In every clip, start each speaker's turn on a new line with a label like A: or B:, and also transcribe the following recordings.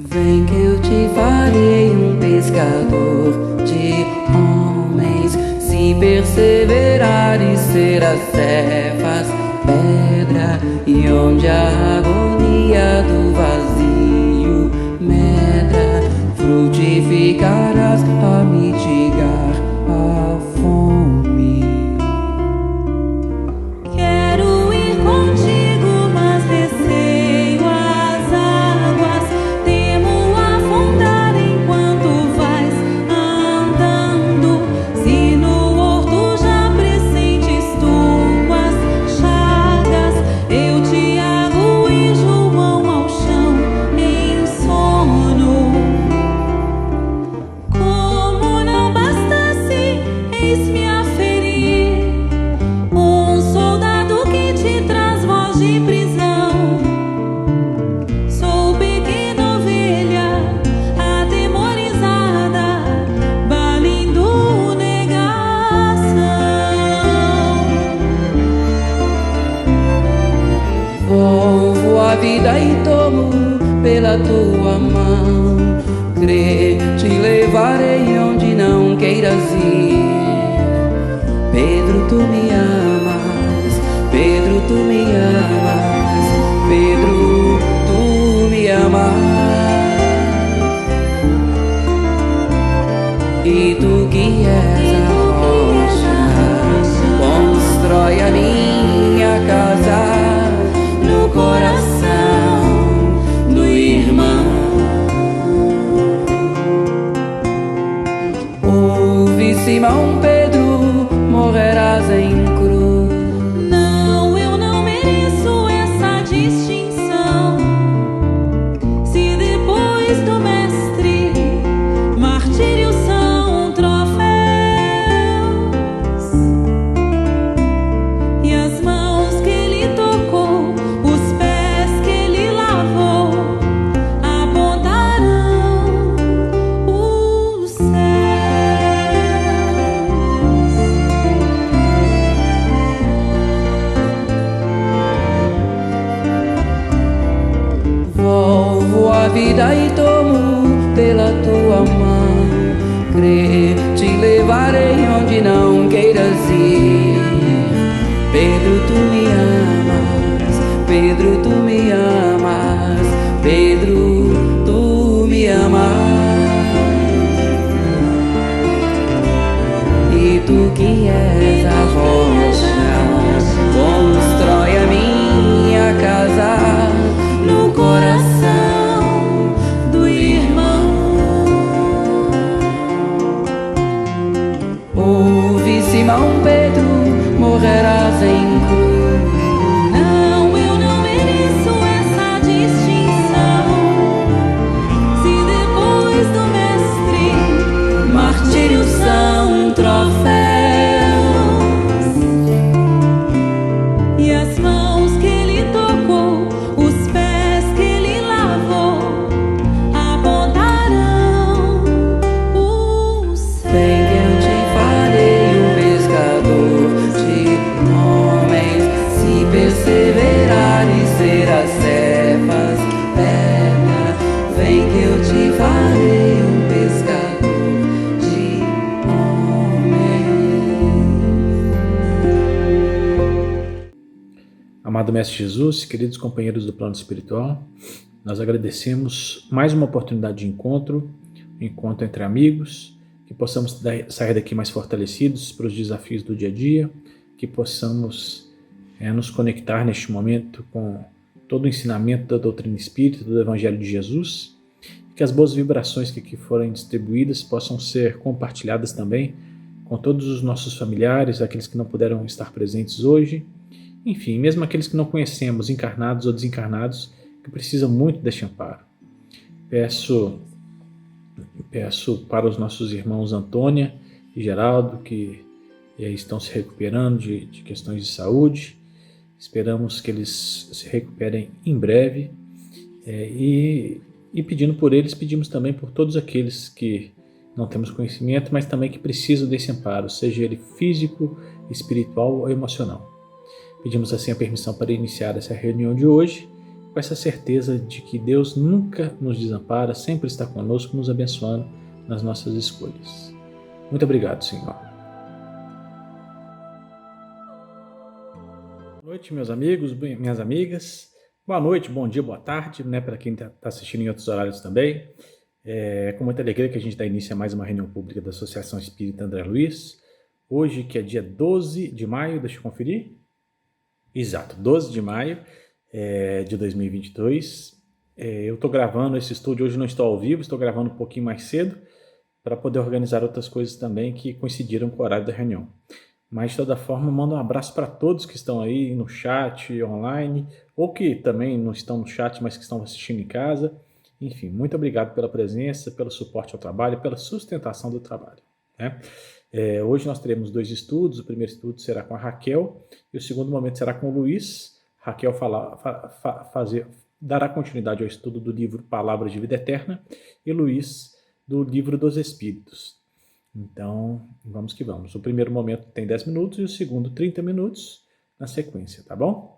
A: Vem que eu te farei um pescador de homens. Se perseverares, serás cefas, pedra, e onde a agonia do vazio medra, frutificarás a mitigar a fome.
B: Quero ir contigo, mas receio as águas. Temo afundar enquanto vais andando. Se no horto já pressentes tuas chagas, eu, Tiago e João ao chão em sono. Como não bastasse, eis-me a ferir um soldado que te traz voz de prisão. Sou pequena ovelha atemorizada, balindo negação.
A: Volvo a vida e tomo pela tua mão. Crê, te levarei onde não queiras ir. Pedro, tu me amas. Pedro, tu me amas. Pedro, tu me amas. E tu que és a rocha, constrói a minha casa no coração do irmão. Ouve, Simão Pedro, morrerás em cruz.
B: Não, eu não mereço essa distinção. Se depois do mestre martírios são troféus, e as mãos que ele tocou, os pés que ele lavou, apontarão os céus.
A: Volvo a vida e tomo pela tua mão. Crê, te levarei onde não queiras ir. Pedro, tu me amas. Pedro, tu me amas. Pedro, tu me amas. E tu que és a rocha, constrói a minha casa no coração do irmão. Ouve, Simão Pedro, morrerás em cruz.
B: Não, eu não mereço essa distinção. Se depois do mestre
A: Martírios são troféus,
B: e as mãos que ele tocou, os pés que ele lavou, apontarão os céus.
A: vem que eu te farei um pescador de homens. Se perseverares, serás cefas, pedra. Vem que eu te farei um pescador de homens.
C: Amado Mestre Jesus, queridos companheiros do plano espiritual, nós agradecemos mais uma oportunidade de encontro, um encontro entre amigos, que possamos sair daqui mais fortalecidos para os desafios do dia a dia, que possamos nos conectar neste momento com todo o ensinamento da doutrina espírita, do Evangelho de Jesus, e que as boas vibrações que aqui forem distribuídas possam ser compartilhadas também com todos os nossos familiares, aqueles que não puderam estar presentes hoje, enfim, mesmo aqueles que não conhecemos, encarnados ou desencarnados, que precisam muito deste amparo. Peço para os nossos irmãos Antônia e Geraldo, que estão se recuperando de questões de saúde. Esperamos que eles se recuperem em breve. E pedindo por eles, pedimos também por todos aqueles que não temos conhecimento, mas também que precisam desse amparo, seja ele físico, espiritual ou emocional. Pedimos assim a permissão para iniciar essa reunião de hoje, com essa certeza de que Deus nunca nos desampara, sempre está conosco, nos abençoando nas nossas escolhas. Muito obrigado, Senhor. Boa noite, meus amigos, minhas amigas. Boa noite, bom dia, boa tarde, para quem está assistindo em outros horários também. É com muita alegria que a gente dá início a mais uma reunião pública da Associação Espírita André Luiz. Hoje, que é dia 12 de maio, deixa eu conferir. Exato, 12 de maio de 2022. Eu estou gravando esse estúdio, hoje não estou ao vivo, estou gravando um pouquinho mais cedo para poder organizar outras coisas também que coincidiram com o horário da reunião. Mas, de toda forma, mando um abraço para todos que estão aí no chat, online, ou que também não estão no chat, mas que estão assistindo em casa. Enfim, muito obrigado pela presença, pelo suporte ao trabalho, pela sustentação do trabalho. Hoje nós teremos 2 estudos. O primeiro estudo será com a Raquel e o segundo momento será com o Luiz. Raquel dará continuidade ao estudo do livro Palavras de Vida Eterna e Luiz do Livro dos Espíritos. Então, vamos que vamos. O primeiro momento tem 10 minutos e o segundo 30 minutos na sequência, tá bom?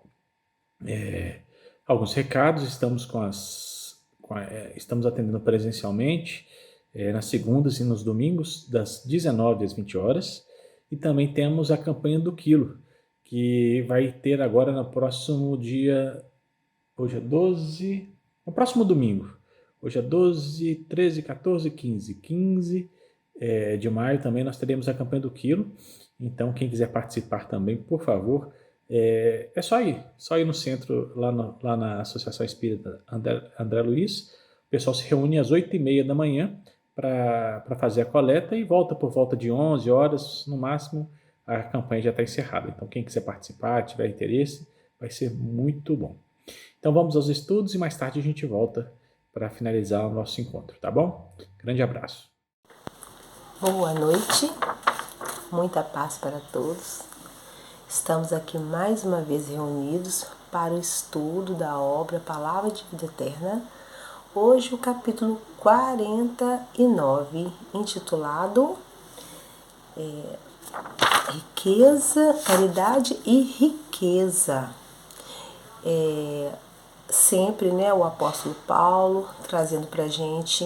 C: Alguns recados, estamos atendendo presencialmente nas segundas e nos domingos, das 19 às 20 horas. E também temos a campanha do Quilo, que vai ter agora no próximo dia, hoje é 12, no próximo domingo. Hoje é 12, 13, 14, 15 de maio também nós teremos a campanha do Quilo. Então, quem quiser participar também, por favor, é só ir no centro, lá na Associação Espírita André Luiz. O pessoal se reúne às 8h30 da manhã para fazer a coleta e volta por volta de 11 horas, no máximo, a campanha já está encerrada. Então, quem quiser participar, tiver interesse, vai ser muito bom. Então, vamos aos estudos e mais tarde a gente volta para finalizar o nosso encontro, tá bom? Grande abraço.
D: Boa noite, muita paz para todos. Estamos aqui mais uma vez reunidos para o estudo da obra Palavra de Vida Eterna. Hoje o capítulo 49, intitulado Riqueza, Caridade e Riqueza. Sempre, o apóstolo Paulo trazendo para a gente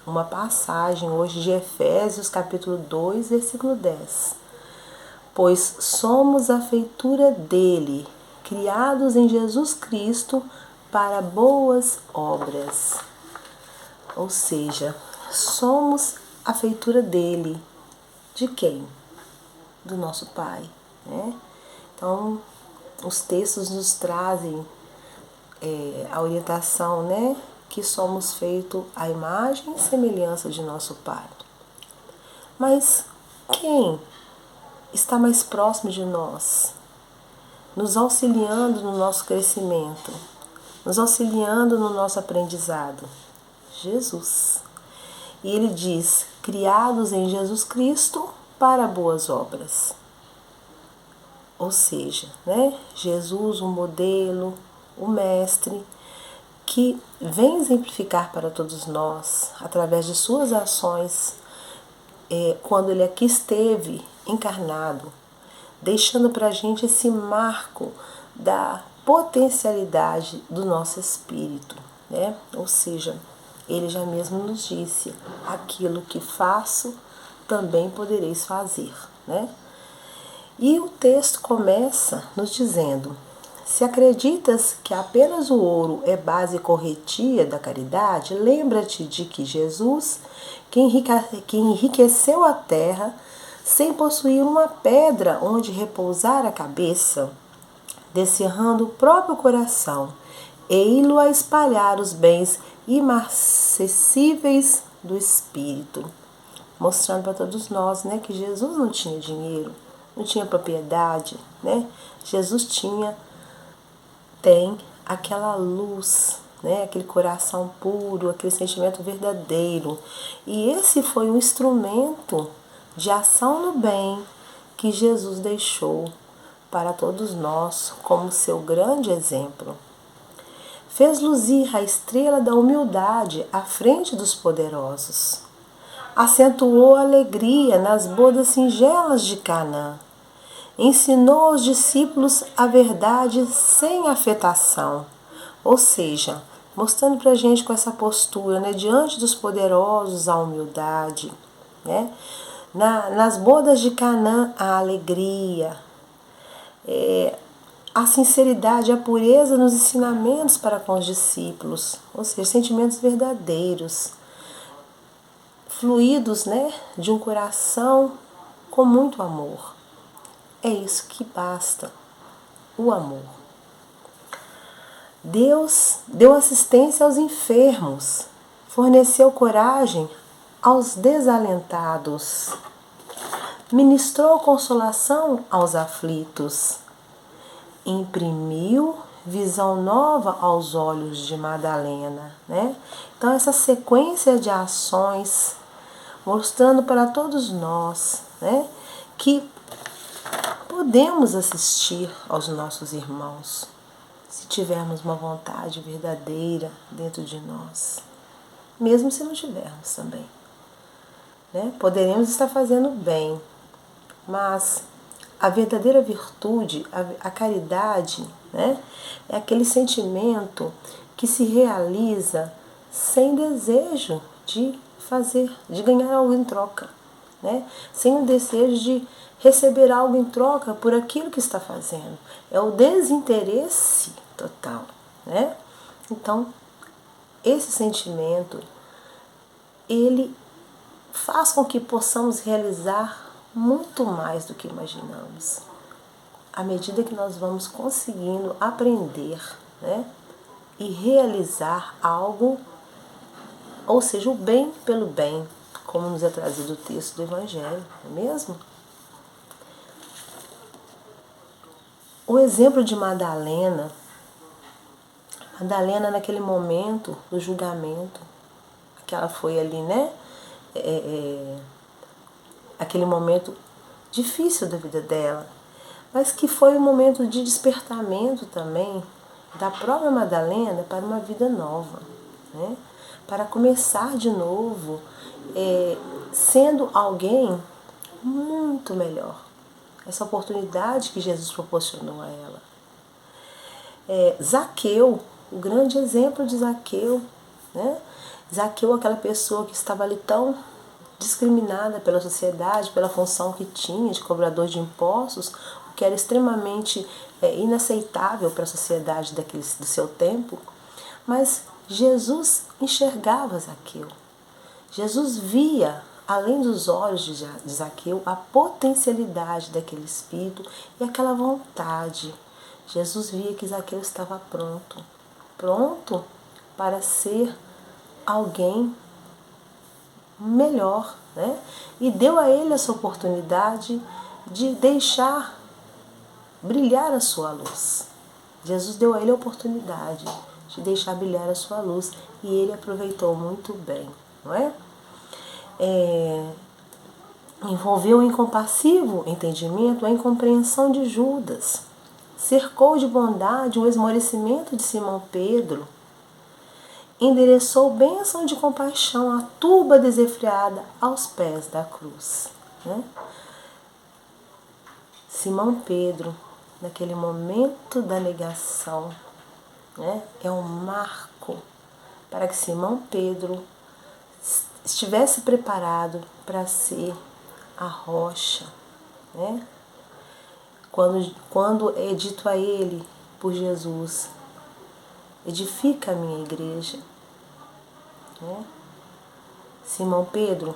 D: uma passagem hoje de Efésios, capítulo 2, versículo 10. Pois somos a feitura dele, criados em Jesus Cristo para boas obras. Ou seja, somos a feitura dele. De quem? Do nosso Pai. Então, os textos nos trazem a orientação, que somos feitos à imagem e semelhança de nosso Pai. Mas quem está mais próximo de nós, nos auxiliando no nosso crescimento, nos auxiliando no nosso aprendizado? Jesus. E ele diz, criados em Jesus Cristo para boas obras. Ou seja, Jesus, o modelo, o mestre, que vem exemplificar para todos nós, através de suas ações, quando ele aqui esteve encarnado, deixando para a gente esse marco da potencialidade do nosso espírito. Ou seja, ele já mesmo nos disse, aquilo que faço, também podereis fazer. E o texto começa nos dizendo, se acreditas que apenas o ouro é base corretia da caridade, lembra-te de que Jesus, que enriqueceu a terra, sem possuir uma pedra onde repousar a cabeça, descerrando o próprio coração, ei-lo a espalhar os bens imarcessíveis do Espírito. Mostrando para todos nós, que Jesus não tinha dinheiro, não tinha propriedade, Jesus tinha tem aquela luz, né? Aquele coração puro, aquele sentimento verdadeiro. E esse foi um instrumento de ação no bem que Jesus deixou para todos nós como seu grande exemplo. Fez luzir a estrela da humildade à frente dos poderosos. Acentuou a alegria nas bodas singelas de Canaã. Ensinou aos discípulos a verdade sem afetação, ou seja, mostrando para a gente com essa postura, né, diante dos poderosos a humildade, né, nas bodas de Canaã a alegria, a sinceridade, a pureza nos ensinamentos para com os discípulos, ou seja, sentimentos verdadeiros, fluídos, né, de um coração com muito amor. É isso que basta, o amor. Deus deu assistência aos enfermos, forneceu coragem aos desalentados, ministrou consolação aos aflitos, imprimiu visão nova aos olhos de Madalena, né? Então essa sequência de ações mostrando para todos nós, né, que podemos assistir aos nossos irmãos se tivermos uma vontade verdadeira dentro de nós, mesmo se não tivermos também, né? Poderemos estar fazendo bem, mas a verdadeira virtude, a caridade, né, é aquele sentimento que se realiza sem desejo de fazer, de ganhar algo em troca, né? Sem o desejo de receber algo em troca por aquilo que está fazendo. É o desinteresse total, né? Então, esse sentimento, ele faz com que possamos realizar muito mais do que imaginamos, à medida que nós vamos conseguindo aprender, né, e realizar algo, ou seja, o bem pelo bem, como nos é trazido o texto do Evangelho, não é mesmo? O exemplo de Madalena naquele momento do julgamento, que ela foi ali, né, aquele momento difícil da vida dela, mas que foi um momento de despertamento também da própria Madalena para uma vida nova, né? Para começar de novo, sendo alguém muito melhor. Essa oportunidade que Jesus proporcionou a ela. Zaqueu, o grande exemplo de Zaqueu, né? Zaqueu, aquela pessoa que estava ali tão discriminada pela sociedade, pela função que tinha de cobrador de impostos, o que era extremamente inaceitável para a sociedade do seu tempo, mas Jesus enxergava Zaqueu. Jesus via, além dos olhos de Zaqueu, a potencialidade daquele espírito e aquela vontade. Jesus via que Zaqueu estava pronto para ser alguém melhor, né? E deu a ele essa oportunidade de deixar brilhar a sua luz. Jesus deu a ele a oportunidade de deixar brilhar a sua luz e ele aproveitou muito bem, não é? Envolveu o incompassivo entendimento a incompreensão de Judas, cercou de bondade o esmorecimento de Simão Pedro, endereçou bênção de compaixão à turba desenfreada aos pés da cruz, né? Simão Pedro, naquele momento da negação, né, é um marco para que Simão Pedro estivesse preparado para ser a rocha, né? Quando é dito a ele por Jesus, edifica a minha igreja, né? Simão Pedro,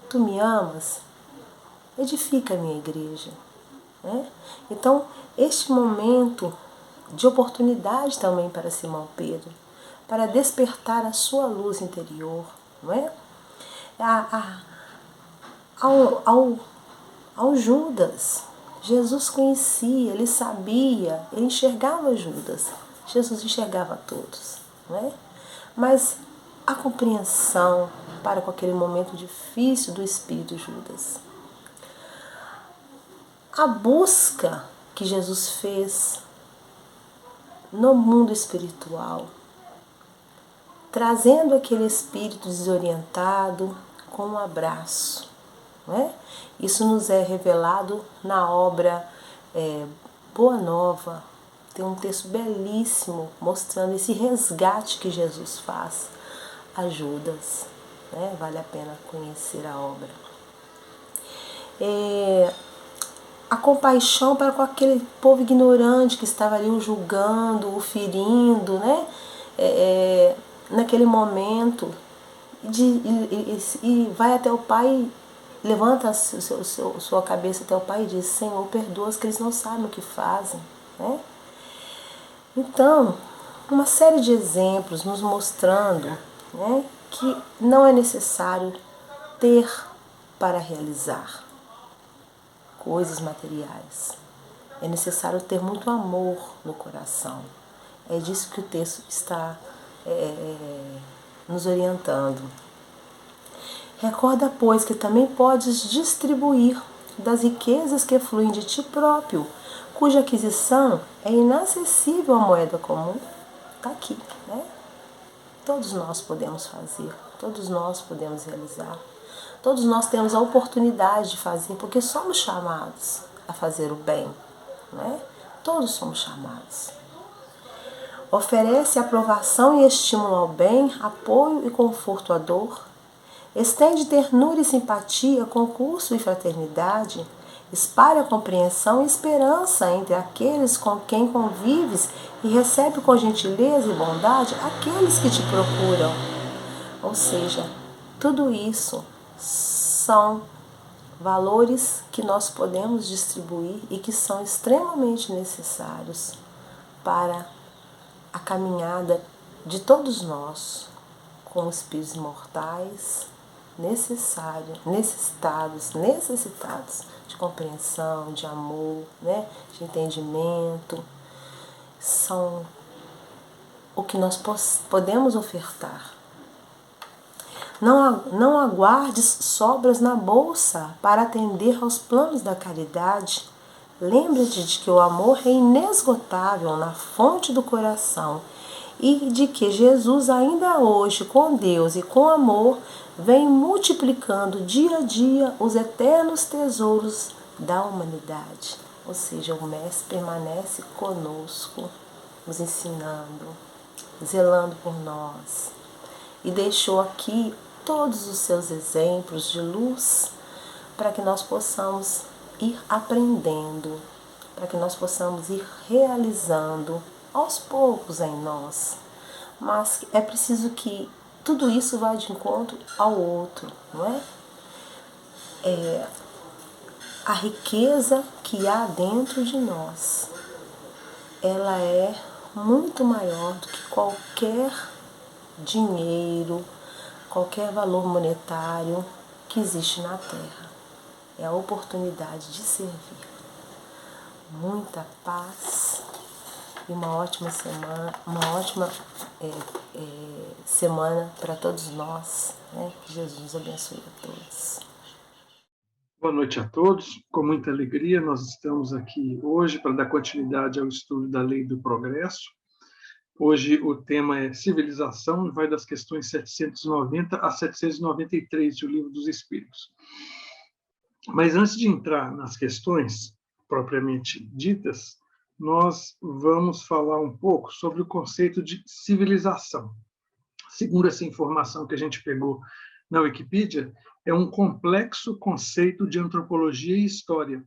D: tu me amas? Edifica a minha igreja, né? Então, este momento de oportunidade também para Simão Pedro, para despertar a sua luz interior, não é? Ao Judas, Jesus conhecia, ele sabia, ele enxergava Judas, Jesus enxergava todos, não é? Mas a compreensão para com aquele momento difícil do espírito Judas. A busca que Jesus fez no mundo espiritual, trazendo aquele espírito desorientado com um abraço, não é? Isso nos é revelado na obra Boa Nova. Tem um texto belíssimo mostrando esse resgate que Jesus faz a Judas, né? Vale a pena conhecer a obra. A compaixão para com aquele povo ignorante que estava ali o julgando, o ferindo, né? Naquele momento, e vai até o Pai, levanta sua cabeça até o Pai e diz: Senhor, perdoa-os que eles não sabem o que fazem, né? Então, uma série de exemplos nos mostrando, né, que não é necessário ter para realizar coisas materiais. É necessário ter muito amor no coração. É disso que o texto está nos orientando. Recorda, pois, que também podes distribuir das riquezas que fluem de ti próprio, cuja aquisição é inacessível à moeda comum. Está aqui, né? Todos nós podemos fazer, todos nós podemos realizar, todos nós temos a oportunidade de fazer, porque somos chamados a fazer o bem, né? Todos somos chamados. Oferece aprovação e estímulo ao bem, apoio e conforto à dor, estende ternura e simpatia, concurso e fraternidade, espalha compreensão e esperança entre aqueles com quem convives e recebe com gentileza e bondade aqueles que te procuram. Ou seja, tudo isso são valores que nós podemos distribuir e que são extremamente necessários para a caminhada de todos nós com espíritos imortais, necessitados de compreensão, de amor, né, de entendimento. São o que nós podemos ofertar. Não aguardes sobras na bolsa para atender aos planos da caridade. Lembra-te de que o amor é inesgotável na fonte do coração e de que Jesus ainda hoje, com Deus e com amor, vem multiplicando dia a dia os eternos tesouros da humanidade. Ou seja, o Mestre permanece conosco, nos ensinando, zelando por nós. E deixou aqui todos os seus exemplos de luz para que nós possamos ir aprendendo, para que nós possamos ir realizando aos poucos em nós. Mas é preciso que tudo isso vá de encontro ao outro, não é? A riqueza que há dentro de nós, ela é muito maior do que qualquer dinheiro, qualquer valor monetário que existe na Terra. É a oportunidade de servir. Muita paz e uma ótima semana para todos nós, né? Que Jesus abençoe a todos.
E: Boa noite a todos. Com muita alegria, nós estamos aqui hoje para dar continuidade ao estudo da Lei do Progresso. Hoje o tema é Civilização, vai das questões 790 a 793 do Livro dos Espíritos. Mas antes de entrar nas questões propriamente ditas, nós vamos falar um pouco sobre o conceito de civilização. Segundo essa informação que a gente pegou na Wikipedia, é um complexo conceito de antropologia e história.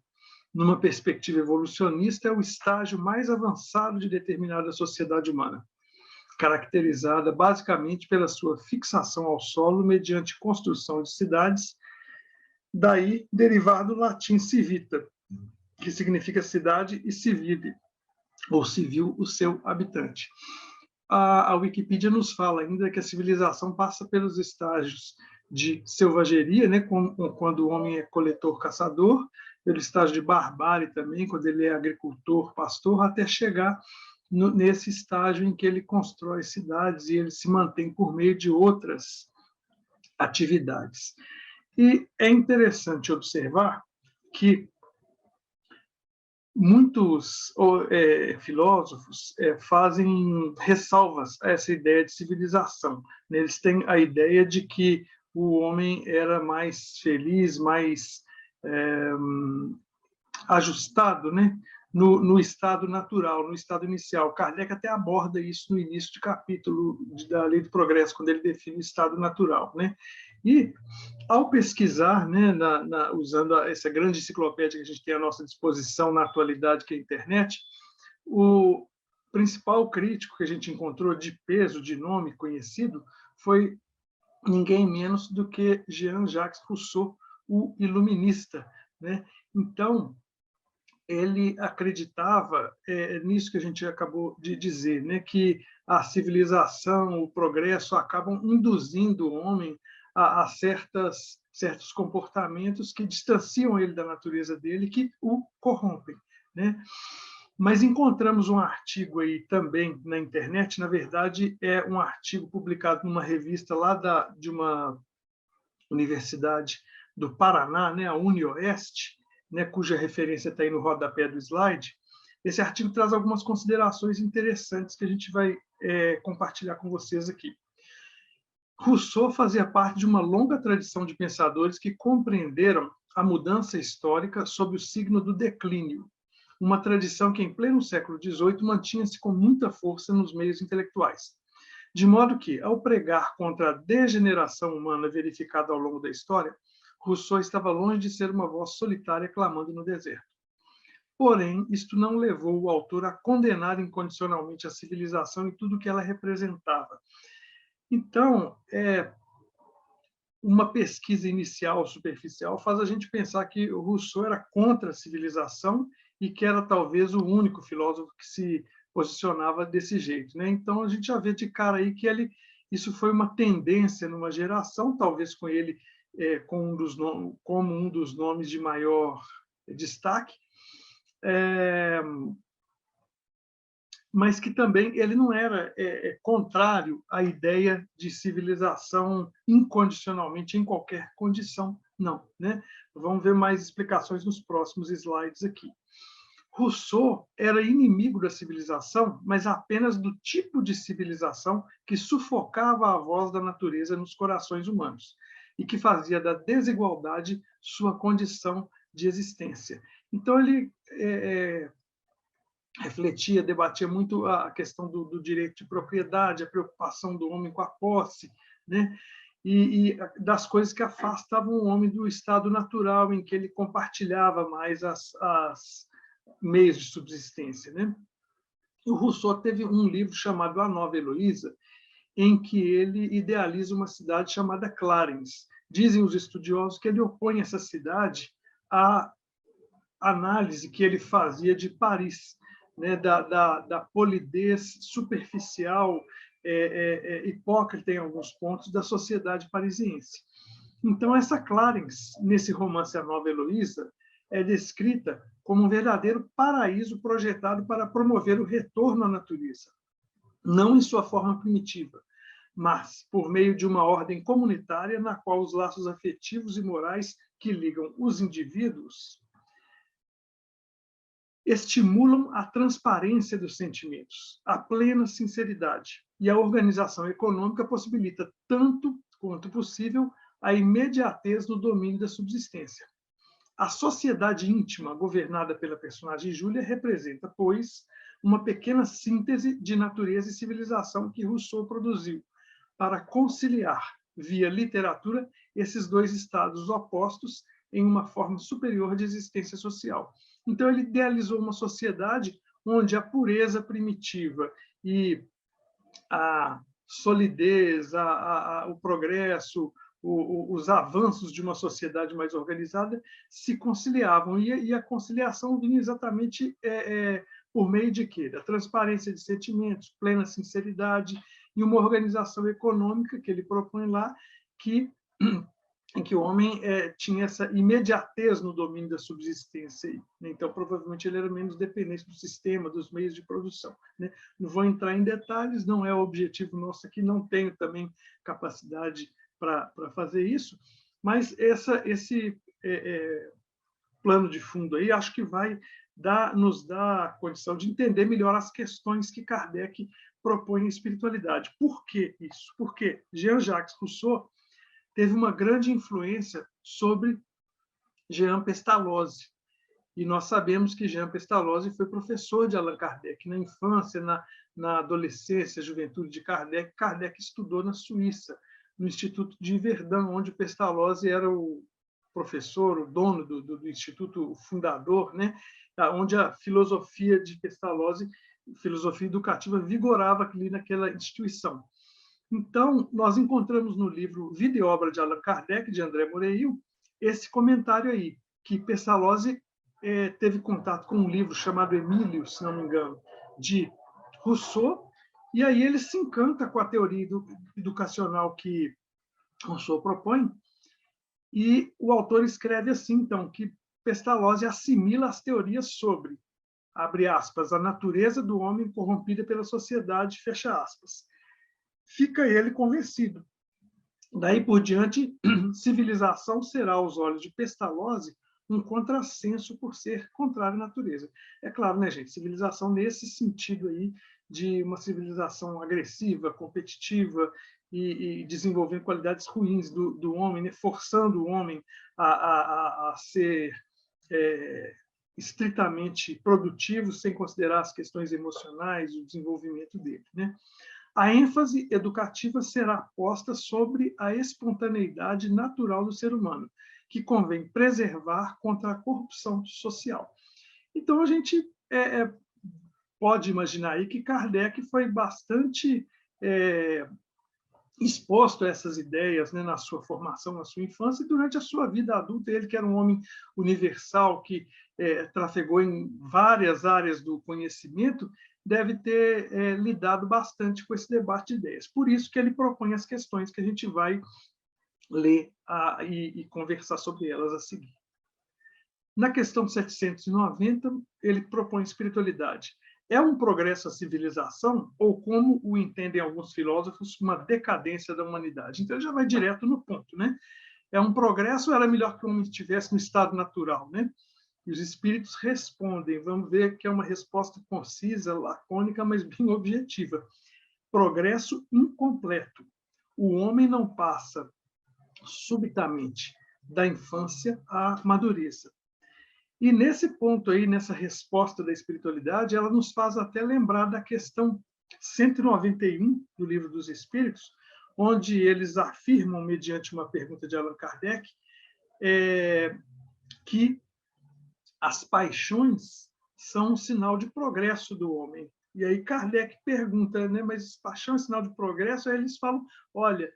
E: Numa perspectiva evolucionista, é o estágio mais avançado de determinada sociedade humana, caracterizada basicamente pela sua fixação ao solo mediante construção de cidades, daí derivado do latim civita, que significa cidade, e civive, ou civil, o seu habitante. A Wikipedia nos fala ainda que a civilização passa pelos estágios de selvageria, né, quando o homem é coletor-caçador, pelo estágio de barbárie também, quando ele é agricultor, pastor, até chegar nesse estágio em que ele constrói cidades e ele se mantém por meio de outras atividades. E é interessante observar que muitos filósofos fazem ressalvas a essa ideia de civilização. Eles têm a ideia de que o homem era mais feliz, mais ajustado, né? No estado natural, no estado inicial. Kardec até aborda isso no início de capítulo da Lei do Progresso, quando ele define o estado natural, né? E, ao pesquisar, né, usando essa grande enciclopédia que a gente tem à nossa disposição na atualidade, que é a internet, o principal crítico que a gente encontrou de peso, de nome conhecido, foi ninguém menos do que Jean-Jacques Rousseau, o iluminista, né? Então, ele acreditava nisso que a gente acabou de dizer, né, que a civilização, o progresso acabam induzindo o homem a certos comportamentos que distanciam ele da natureza dele, que o corrompem, né? Mas encontramos um artigo aí também na internet, na verdade é um artigo publicado numa revista lá de uma universidade do Paraná, né, a UniOeste, né, cuja referência está aí no rodapé do slide. Esse artigo traz algumas considerações interessantes que a gente vai compartilhar com vocês aqui. Rousseau fazia parte de uma longa tradição de pensadores que compreenderam a mudança histórica sob o signo do declínio, uma tradição que, em pleno século XVIII, mantinha-se com muita força nos meios intelectuais. De modo que, ao pregar contra a degeneração humana verificada ao longo da história, Rousseau estava longe de ser uma voz solitária clamando no deserto. Porém, isto não levou o autor a condenar incondicionalmente a civilização e tudo o que ela representava. Então, uma pesquisa inicial, superficial, faz a gente pensar que o Rousseau era contra a civilização e que era talvez o único filósofo que se posicionava desse jeito, né? Então, a gente já vê de cara aí que isso foi uma tendência numa geração, talvez com ele como um dos nomes de maior destaque, mas que também ele não era contrário à ideia de civilização incondicionalmente, em qualquer condição, não, né? Vamos ver mais explicações nos próximos slides aqui. Rousseau era inimigo da civilização, mas apenas do tipo de civilização que sufocava a voz da natureza nos corações humanos e que fazia da desigualdade sua condição de existência. Então, ele refletia, debatia muito a questão do direito de propriedade, a preocupação do homem com a posse, né? E das coisas que afastavam o homem do estado natural, em que ele compartilhava mais as meios de subsistência, né? O Rousseau teve um livro chamado A Nova Heloísa, em que ele idealiza uma cidade chamada Clarens. Dizem os estudiosos que ele opõe essa cidade à análise que ele fazia de Paris, né, da polidez superficial, hipócrita em alguns pontos, da sociedade parisiense. Então, essa Clarens, nesse romance A Nova Heloísa, é descrita como um verdadeiro paraíso projetado para promover o retorno à natureza, não em sua forma primitiva, mas por meio de uma ordem comunitária na qual os laços afetivos e morais que ligam os indivíduos estimulam a transparência dos sentimentos, a plena sinceridade, e a organização econômica possibilita, tanto quanto possível, a imediatez no domínio da subsistência. A sociedade íntima, governada pela personagem Júlia, representa, pois, uma pequena síntese de natureza e civilização que Rousseau produziu para conciliar, via literatura, esses dois estados opostos em uma forma superior de existência social. Então, ele idealizou uma sociedade onde a pureza primitiva e a solidez, o progresso, os avanços de uma sociedade mais organizada se conciliavam. E a conciliação vinha exatamente por meio de quê? Da transparência de sentimentos, plena sinceridade e uma organização econômica que ele propõe lá que em que o homem tinha essa imediatez no domínio da subsistência. Né? Então, provavelmente, ele era menos dependente do sistema, dos meios de produção. Né? Não vou entrar em detalhes, não é o objetivo nosso aqui, não tenho também capacidade para fazer isso, mas esse plano de fundo aí, acho que vai nos dar a condição de entender melhor as questões que Kardec propõe em espiritualidade. Por que isso? Porque Jean-Jacques Rousseau teve uma grande influência sobre Jean Pestalozzi. E nós sabemos que Jean Pestalozzi foi professor de Allan Kardec. Na infância, na adolescência, juventude de Kardec, Kardec estudou na Suíça, no Instituto de Verdun, onde Pestalozzi era o professor, o dono do instituto, o fundador, né? Onde a filosofia de Pestalozzi, filosofia educativa, vigorava ali naquela instituição. Então, nós encontramos no livro Vida e Obra de Allan Kardec, de André Moreil, esse comentário aí, que Pestalozzi teve contato com um livro chamado Emílio, se não me engano, de Rousseau, e aí ele se encanta com a teoria educacional que Rousseau propõe, e o autor escreve assim, então, que Pestalozzi assimila as teorias sobre, abre aspas, a natureza do homem corrompida pela sociedade, fecha aspas. Fica ele convencido. Daí por diante, civilização será, aos olhos de Pestalozzi, um contrassenso por ser contrário à natureza. É claro, né, gente? Civilização nesse sentido aí de uma civilização agressiva, competitiva e desenvolvendo qualidades ruins do homem, né? Forçando o homem a ser estritamente produtivo, sem considerar as questões emocionais, o desenvolvimento dele, né? A ênfase educativa será posta sobre a espontaneidade natural do ser humano, que convém preservar contra a corrupção social. Então, a gente pode imaginar aí que Kardec foi bastante exposto a essas ideias, né, na sua formação, na sua infância, e durante a sua vida adulta. Ele, que era um homem universal, que trafegou em várias áreas do conhecimento, deve ter lidado bastante com esse debate de ideias. Por isso que ele propõe as questões que a gente vai ler e conversar sobre elas a seguir. Na questão 790, ele propõe espiritualidade. É um progresso a civilização, ou, como o entendem alguns filósofos, uma decadência da humanidade? Então, ele já vai direto no ponto, né? É um progresso, ou era melhor que o homem estivesse no estado natural, né? E os espíritos respondem, vamos ver que é uma resposta concisa, lacônica, mas bem objetiva. Progresso incompleto. O homem não passa subitamente da infância à madureza. E nesse ponto aí, nessa resposta da espiritualidade, ela nos faz até lembrar da questão 191 do Livro dos Espíritos, onde eles afirmam, mediante uma pergunta de Allan Kardec, que as paixões são um sinal de progresso do homem. E aí Kardec pergunta, né, mas paixão é sinal de progresso? Aí eles falam, olha,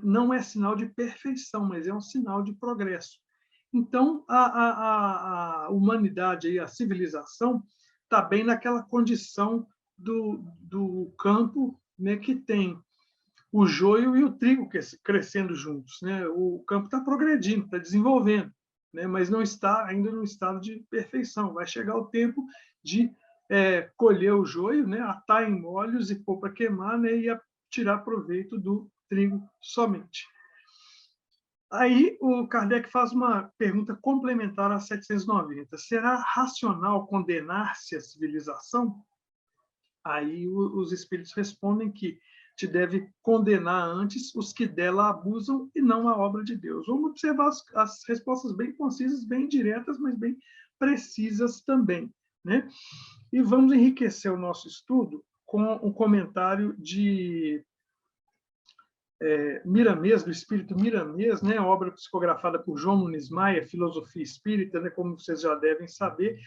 E: não é sinal de perfeição, mas é um sinal de progresso. Então, a humanidade, a civilização, está bem naquela condição do campo, né, que tem o joio e o trigo crescendo juntos. Né? O campo está progredindo, está desenvolvendo, né, mas não está ainda no estado de perfeição. Vai chegar o tempo de colher o joio, né, atar em molhos e pôr para queimar, né, e tirar proveito do trigo somente. Aí o Kardec faz uma pergunta complementar a 790. Será racional condenar-se a civilização? Aí os espíritos respondem que te deve condenar antes os que dela abusam e não a obra de Deus. Vamos observar as respostas bem concisas, bem diretas, mas bem precisas também, né? E vamos enriquecer o nosso estudo com um comentário de Miramês, do espírito Miramês, né, obra psicografada por João Nunes Maia, Filosofia Espírita, né, como vocês já devem saber,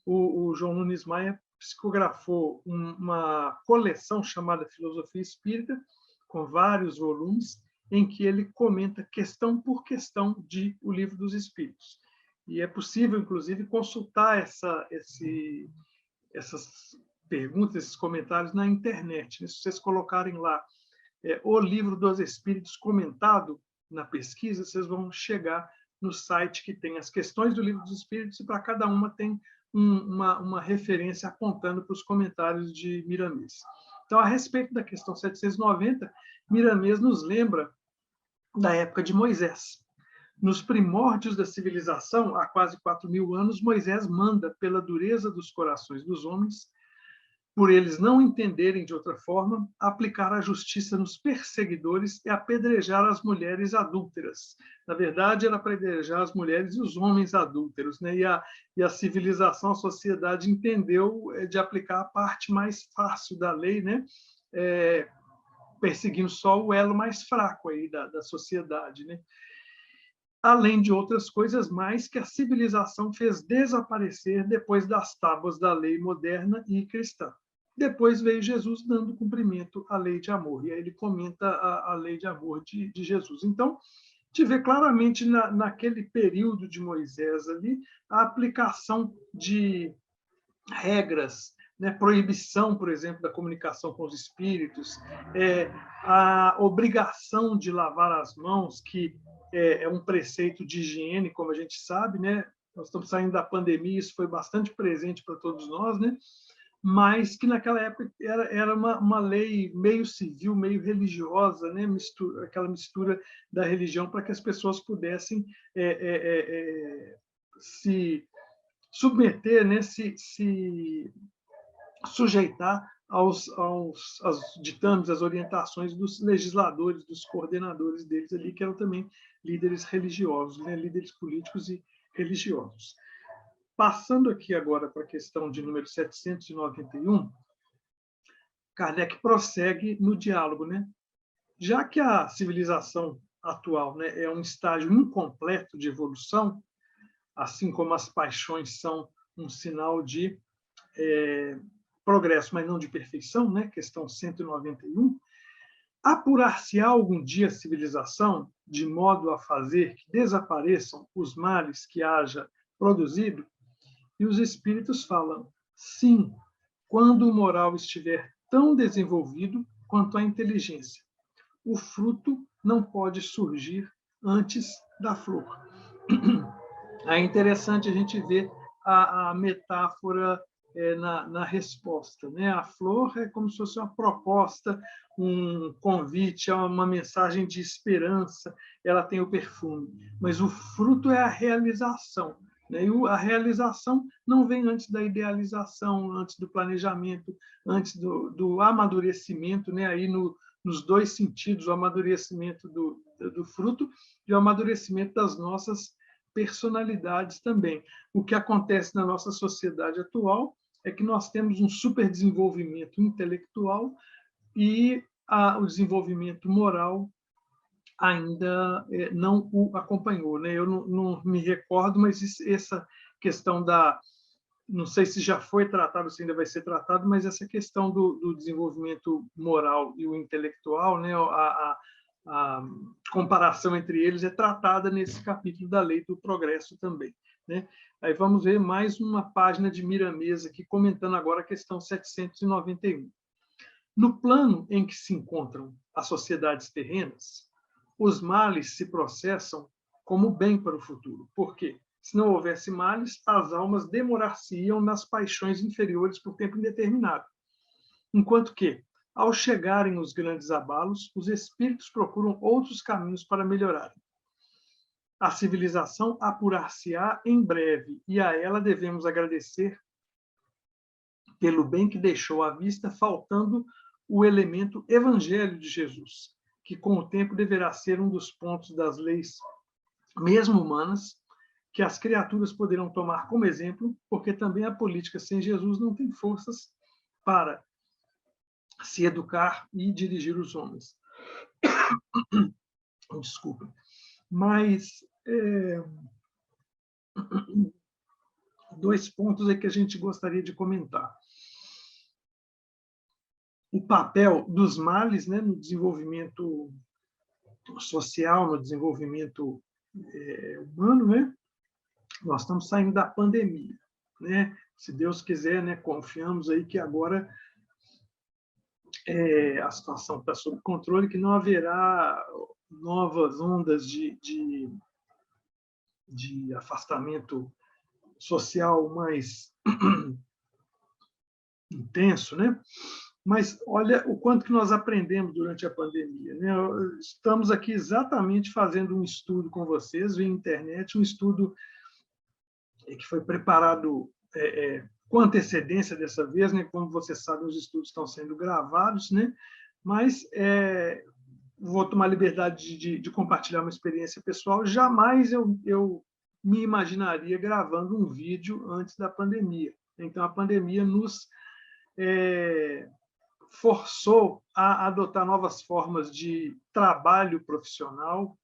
E: o João Nunes Maia psicografou uma coleção chamada Filosofia Espírita, com vários volumes, em que ele comenta questão por questão de O Livro dos Espíritos. E é possível, inclusive, consultar essas perguntas, esses comentários na internet. Né? Se vocês colocarem lá O Livro dos Espíritos comentado, na pesquisa, vocês vão chegar no site que tem as questões do Livro dos Espíritos, e para cada uma tem uma referência apontando para os comentários de Miramês. Então, a respeito da questão 790, Miramês nos lembra da época de Moisés. Nos primórdios da civilização, há quase 4.000 anos, Moisés manda, pela dureza dos corações dos homens, por eles não entenderem de outra forma, aplicar a justiça nos perseguidores e apedrejar as mulheres adúlteras. Na verdade, era apedrejar as mulheres e os homens adúlteros, né? E a civilização, a sociedade entendeu de aplicar a parte mais fácil da lei, né? Perseguindo só o elo mais fraco aí da sociedade, né? Além de outras coisas mais que a civilização fez desaparecer depois das tábuas da lei moderna e cristã. Depois veio Jesus dando cumprimento à lei de amor, e aí ele comenta a lei de amor de Jesus. Então, te vê claramente naquele período de Moisés ali, a aplicação de regras, né, proibição, por exemplo, da comunicação com os espíritos, a obrigação de lavar as mãos, que é um preceito de higiene, como a gente sabe, né? Nós estamos saindo da pandemia, isso foi bastante presente para todos nós, né? Mas que naquela época era uma lei meio civil, meio religiosa, né? Aquela mistura da religião para que as pessoas pudessem se submeter, né? se sujeitar aos ditames, às orientações dos legisladores, dos coordenadores deles ali, que eram também líderes religiosos, né? Líderes políticos e religiosos. Passando aqui agora para a questão de número 791, Kardec prossegue no diálogo, né? Já que a civilização atual, né, é um estágio incompleto de evolução, assim como as paixões são um sinal de progresso, mas não de perfeição, né? Questão 191, apurar-se-á algum dia a civilização de modo a fazer que desapareçam os males que haja produzido? E os espíritos falam, sim, quando o moral estiver tão desenvolvido quanto a inteligência. O fruto não pode surgir antes da flor. É interessante a gente ver a metáfora na resposta, né? A flor é como se fosse uma proposta, um convite, uma mensagem de esperança, ela tem o perfume, mas o fruto é a realização. E a realização não vem antes da idealização, antes do planejamento, antes do amadurecimento, né? Aí nos dois sentidos, o amadurecimento do fruto e o amadurecimento das nossas personalidades também. O que acontece na nossa sociedade atual é que nós temos um superdesenvolvimento intelectual e o desenvolvimento moral ainda não o acompanhou, né? Eu não me recordo, mas essa questão não sei se já foi tratado, se ainda vai ser tratado, mas essa questão do desenvolvimento moral e o intelectual, né? A comparação entre eles é tratada nesse capítulo da Lei do Progresso também, né? Aí vamos ver mais uma página de Miramês aqui, comentando agora a questão 791. No plano em que se encontram as sociedades terrenas, os males se processam como bem para o futuro. Por quê? Se não houvesse males, as almas demorar-se-iam nas paixões inferiores por tempo indeterminado. Enquanto que, ao chegarem os grandes abalos, os espíritos procuram outros caminhos para melhorarem. A civilização apurar-se-á em breve, e a ela devemos agradecer pelo bem que deixou à vista, faltando o elemento evangelho de Jesus, que com o tempo deverá ser um dos pontos das leis, mesmo humanas, que as criaturas poderão tomar como exemplo, porque também a política sem Jesus não tem forças para se educar e dirigir os homens. Desculpa. Mas dois pontos que a gente gostaria de comentar. O papel dos males, né, no desenvolvimento social, no desenvolvimento humano, né? Nós estamos saindo da pandemia, né? Se Deus quiser, né, confiamos aí que agora a situação está sob controle, que não haverá novas ondas de afastamento social mais intenso, né? Mas olha o quanto que nós aprendemos durante a pandemia, né? Estamos aqui exatamente fazendo um estudo com vocês via internet, um estudo que foi preparado com antecedência dessa vez, né? Como vocês sabem, os estudos estão sendo gravados, né? Mas vou tomar a liberdade de compartilhar uma experiência pessoal. Jamais eu me imaginaria gravando um vídeo antes da pandemia. Então, a pandemia nos forçou a adotar novas formas de trabalho profissional,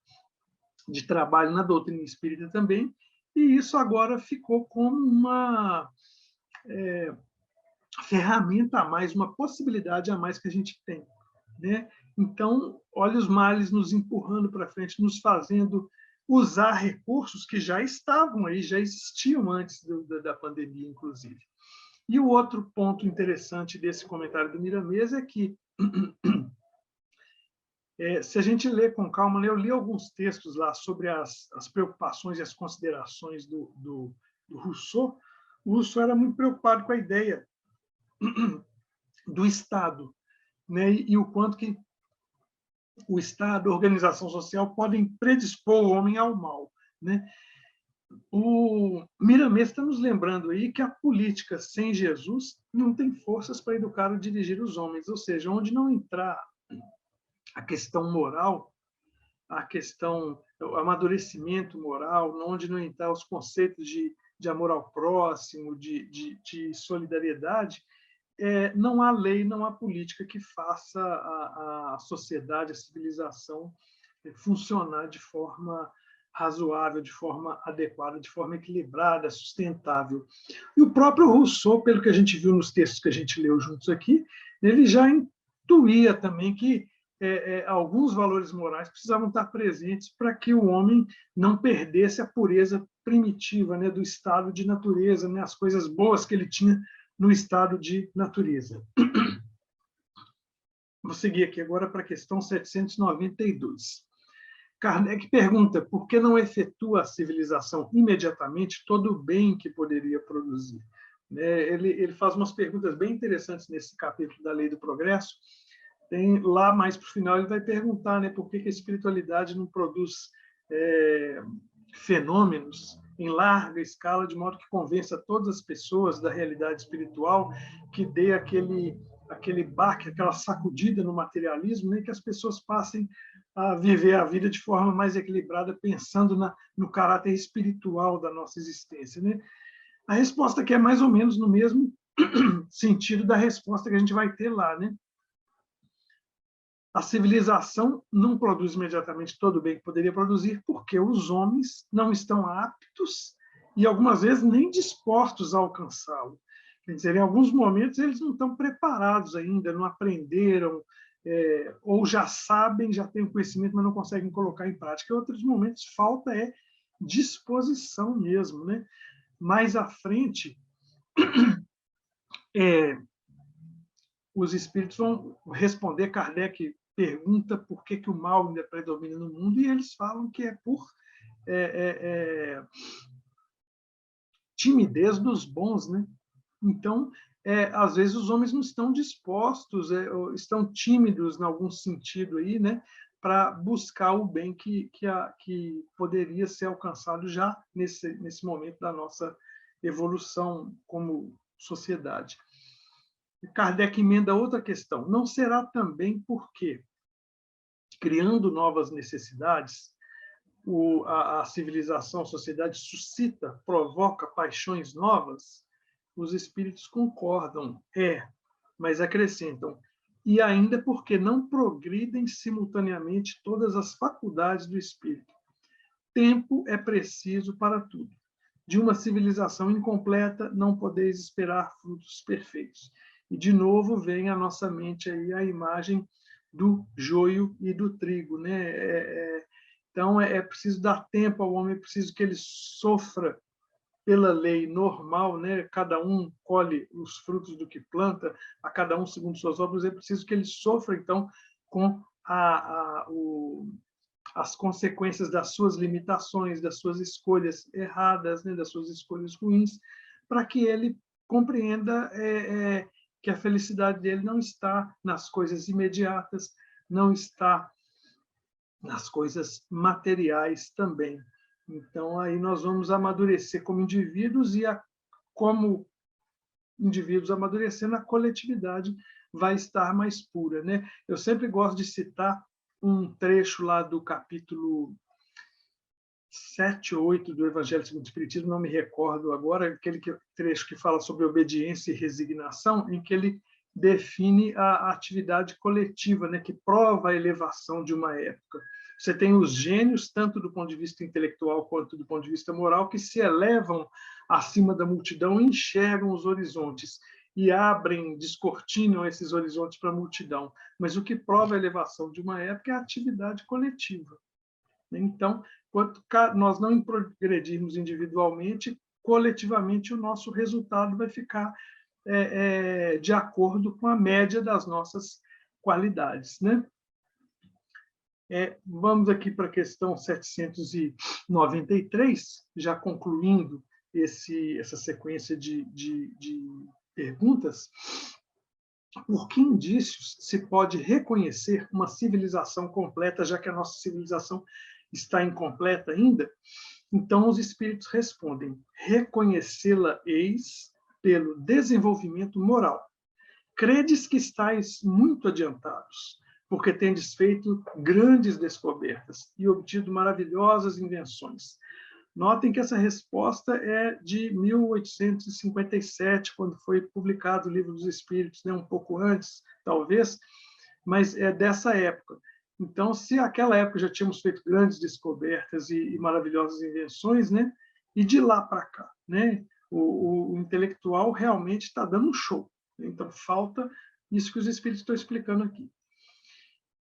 E: de trabalho na doutrina espírita também, e isso agora ficou como uma ferramenta a mais, uma possibilidade a mais que a gente tem, né? Então, olha os males nos empurrando para frente, nos fazendo usar recursos que já estavam aí, já existiam antes da pandemia, inclusive. E o outro ponto interessante desse comentário do Miramês é que, se a gente lê com calma, eu li alguns textos lá sobre as preocupações e as considerações do Rousseau. O Rousseau era muito preocupado com a ideia do Estado, né? E o quanto que o Estado, a organização social, podem predispor o homem ao mal, né? O Miramês está nos lembrando aí que a política sem Jesus não tem forças para educar ou dirigir os homens, ou seja, onde não entrar a questão moral, a questão, o amadurecimento moral, onde não entrar os conceitos de amor ao próximo, de solidariedade, não há lei, não há política que faça a sociedade, a civilização funcionar de forma razoável, de forma adequada, de forma equilibrada, sustentável. E o próprio Rousseau, pelo que a gente viu nos textos que a gente leu juntos aqui, ele já intuía também que alguns valores morais precisavam estar presentes para que o homem não perdesse a pureza primitiva, né, do estado de natureza, né, as coisas boas que ele tinha no estado de natureza. Vou seguir aqui agora para a questão 792. Kardec pergunta por que não efetua a civilização imediatamente todo o bem que poderia produzir. Ele faz umas perguntas bem interessantes nesse capítulo da Lei do Progresso. Tem lá mais para o final, ele vai perguntar, né, por que a espiritualidade não produz fenômenos em larga escala, de modo que convença todas as pessoas da realidade espiritual, que dê aquele baque, aquela sacudida no materialismo, né, que as pessoas passem a viver a vida de forma mais equilibrada, pensando no caráter espiritual da nossa existência, né? A resposta aqui é mais ou menos no mesmo sentido da resposta que a gente vai ter lá, né? A civilização não produz imediatamente todo o bem que poderia produzir, porque os homens não estão aptos e, algumas vezes, nem dispostos a alcançá-lo. Quer dizer, em alguns momentos, eles não estão preparados ainda, não aprenderam, ou já sabem, já têm o conhecimento, mas não conseguem colocar em prática. Em outros momentos, falta disposição mesmo, né? Mais à frente, os espíritos vão responder. Kardec pergunta por que o mal ainda predomina no mundo, e eles falam que é por timidez dos bons, né? Então, às vezes os homens não estão dispostos, estão tímidos em algum sentido aí, né, para buscar o bem que poderia ser alcançado já nesse momento da nossa evolução como sociedade. Kardec emenda outra questão. Não será também porque, criando novas necessidades, a civilização, a sociedade suscita, provoca paixões novas? Os espíritos concordam, mas acrescentam, e ainda porque não progridem simultaneamente todas as faculdades do espírito. Tempo é preciso para tudo. De uma civilização incompleta não podeis esperar frutos perfeitos. E, de novo, vem à nossa mente aí a imagem do joio e do trigo, né? Então, é preciso dar tempo ao homem, é preciso que ele sofra pela lei normal, né? Cada um colhe os frutos do que planta, a cada um segundo suas obras. É preciso que ele sofra, então, com as consequências das suas limitações, das suas escolhas erradas, né, das suas escolhas ruins, para que ele compreenda que a felicidade dele não está nas coisas imediatas, não está nas coisas materiais também. Então, aí nós vamos amadurecer como indivíduos e, como indivíduos amadurecendo, a coletividade vai estar mais pura, né? Eu sempre gosto de citar um trecho lá do capítulo 7 ou 8 do Evangelho segundo o Espiritismo, não me recordo agora, aquele trecho que fala sobre obediência e resignação, em que ele define a atividade coletiva, né, que prova a elevação de uma época. Você tem os gênios, tanto do ponto de vista intelectual quanto do ponto de vista moral, que se elevam acima da multidão e enxergam os horizontes e abrem, descortinam esses horizontes para a multidão. Mas o que prova a elevação de uma época é a atividade coletiva. Então, quanto nós não progredirmos individualmente, coletivamente o nosso resultado vai ficar de acordo com a média das nossas qualidades, né? Vamos aqui para a questão 793, já concluindo essa sequência de perguntas. Por que indícios se pode reconhecer uma civilização completa, já que a nossa civilização está incompleta ainda? Então, os espíritos respondem: reconhecê-la-eis pelo desenvolvimento moral. Credes que estáis muito adiantados, porque tendes feito grandes descobertas e obtido maravilhosas invenções. Notem que essa resposta é de 1857, quando foi publicado o Livro dos Espíritos, né? Um pouco antes, talvez, mas é dessa época. Então, se naquela época já tínhamos feito grandes descobertas e maravilhosas invenções, né? E de lá para cá, né? O intelectual realmente está dando um show. Então, falta isso que os espíritos estão explicando aqui.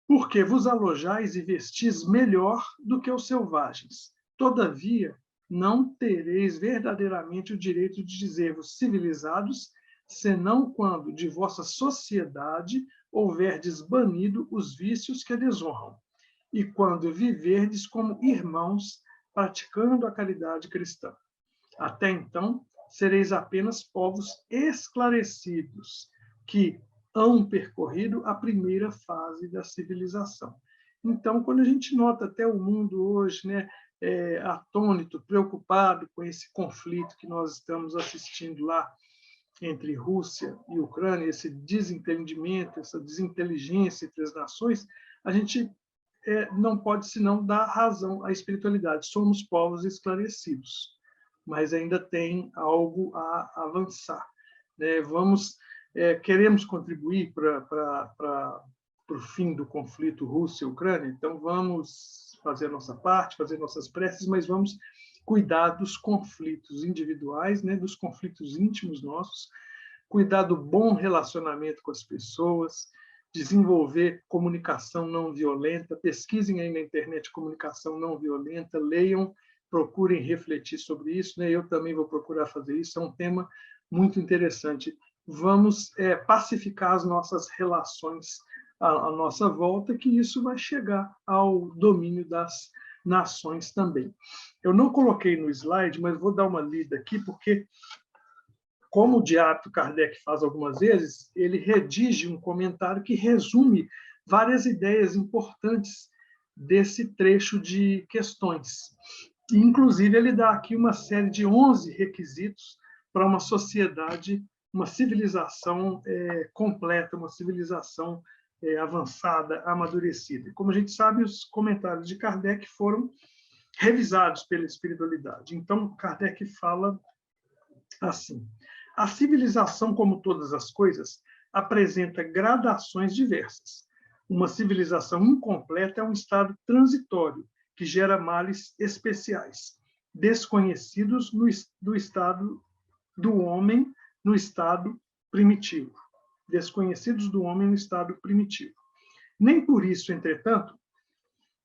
E: Porque vos alojais e vestis melhor do que os selvagens. Todavia, não tereis verdadeiramente o direito de dizer-vos civilizados, senão quando de vossa sociedade houverdes banido os vícios que a desonram, e quando viverdes como irmãos, praticando a caridade cristã. Até então, sereis apenas povos esclarecidos, que hão percorrido a primeira fase da civilização. Então, quando a gente nota até o mundo hoje, né, atônito, preocupado com esse conflito que nós estamos assistindo lá entre Rússia e Ucrânia, esse desentendimento, essa desinteligência entre as nações, a gente não pode senão dar razão à espiritualidade. Somos povos esclarecidos, mas ainda tem algo a avançar, né? Queremos contribuir para o fim do conflito Rússia-Ucrânia, então vamos fazer a nossa parte, fazer nossas preces, mas vamos cuidar dos conflitos individuais, né, dos conflitos íntimos nossos, cuidar do bom relacionamento com as pessoas, desenvolver comunicação não violenta, pesquisem aí na internet comunicação não violenta, leiam, procurem refletir sobre isso, né? Eu também vou procurar fazer isso, é um tema muito interessante. Vamos pacificar as nossas relações à nossa volta, que isso vai chegar ao domínio das nações também. Eu não coloquei no slide, mas vou dar uma lida aqui, porque, como de hábito Kardec faz algumas vezes, ele redige um comentário que resume várias ideias importantes desse trecho de questões. Inclusive, ele dá aqui uma série de 11 requisitos para uma sociedade, uma civilização completa, uma civilização avançada, amadurecida. Como a gente sabe, os comentários de Kardec foram revisados pela espiritualidade. Então, Kardec fala assim: a civilização, como todas as coisas, apresenta gradações diversas. Uma civilização incompleta é um estado transitório, que gera males especiais, desconhecidos do estado do homem no estado primitivo. Desconhecidos do homem no estado primitivo. Nem por isso, entretanto,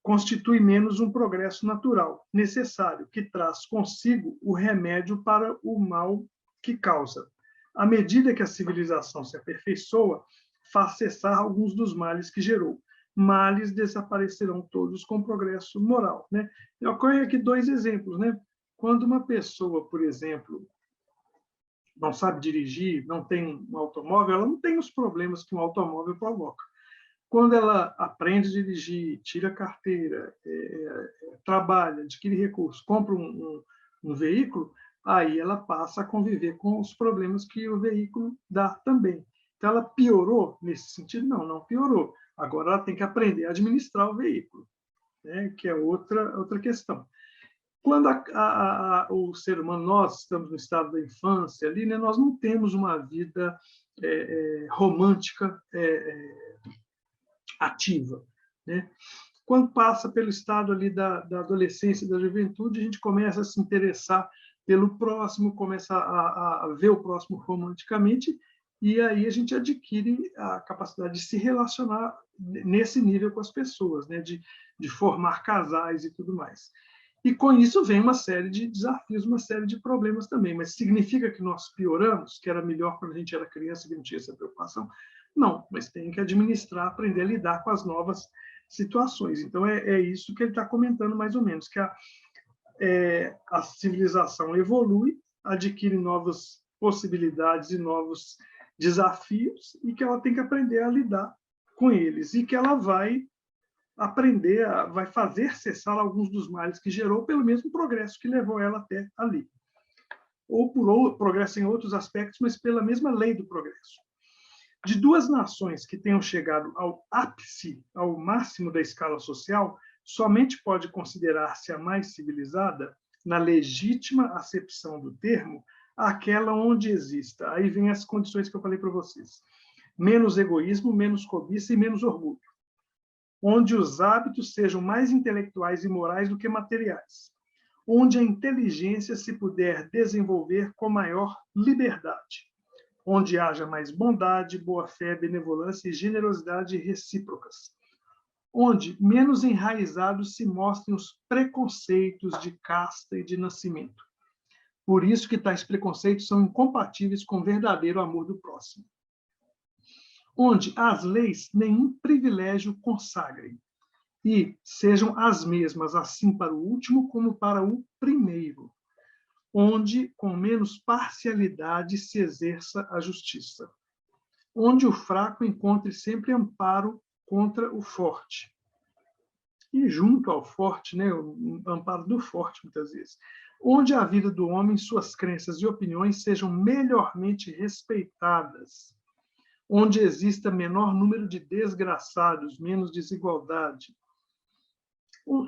E: constitui menos um progresso natural, necessário, que traz consigo o remédio para o mal que causa. À medida que a civilização se aperfeiçoa, faz cessar alguns dos males que gerou, males desaparecerão todos com progresso moral, né? Ocorrem aqui 2 exemplos, né? Quando uma pessoa, por exemplo, não sabe dirigir, não tem um automóvel, ela não tem os problemas que um automóvel provoca. Quando ela aprende a dirigir, tira a carteira, trabalha, adquire recursos, compra um veículo, aí ela passa a conviver com os problemas que o veículo dá também. Então, ela piorou nesse sentido? Não, não piorou. Agora, ela tem que aprender a administrar o veículo, né? Que é outra questão. Quando o ser humano, nós estamos no estado da infância, ali, né, nós não temos uma vida romântica ativa, né? Quando passa pelo estado ali da adolescência e da juventude, a gente começa a se interessar pelo próximo, começa a ver o próximo romanticamente, e aí a gente adquire a capacidade de se relacionar nesse nível com as pessoas, né? de formar casais e tudo mais. E com isso vem uma série de desafios, uma série de problemas também. Mas significa que nós pioramos, que era melhor quando a gente era criança e não tinha essa preocupação? Não, mas tem que administrar, aprender a lidar com as novas situações. Então, é isso que ele está comentando, mais ou menos, que a civilização evolui, adquire novas possibilidades e novos desafios, e que ela tem que aprender a lidar com eles, e que ela vai aprender, vai fazer cessar alguns dos males que gerou pelo mesmo progresso que levou ela até ali. Ou por progresso em outros aspectos, mas pela mesma lei do progresso. De 2 nações que tenham chegado ao ápice, ao máximo da escala social, somente pode considerar-se a mais civilizada, na legítima acepção do termo, aquela onde exista, aí vem as condições que eu falei para vocês, menos egoísmo, menos cobiça e menos orgulho, onde os hábitos sejam mais intelectuais e morais do que materiais, onde a inteligência se puder desenvolver com maior liberdade, onde haja mais bondade, boa-fé, benevolência e generosidade recíprocas, onde menos enraizados se mostrem os preconceitos de casta e de nascimento. Por isso que tais preconceitos são incompatíveis com o verdadeiro amor do próximo. Onde as leis nenhum privilégio consagrem, e sejam as mesmas, assim para o último como para o primeiro, onde com menos parcialidade se exerça a justiça, onde o fraco encontre sempre amparo contra o forte, e junto ao forte, né, o amparo do forte, muitas vezes, onde a vida do homem, suas crenças e opiniões sejam melhormente respeitadas, onde exista menor número de desgraçados, menos desigualdade,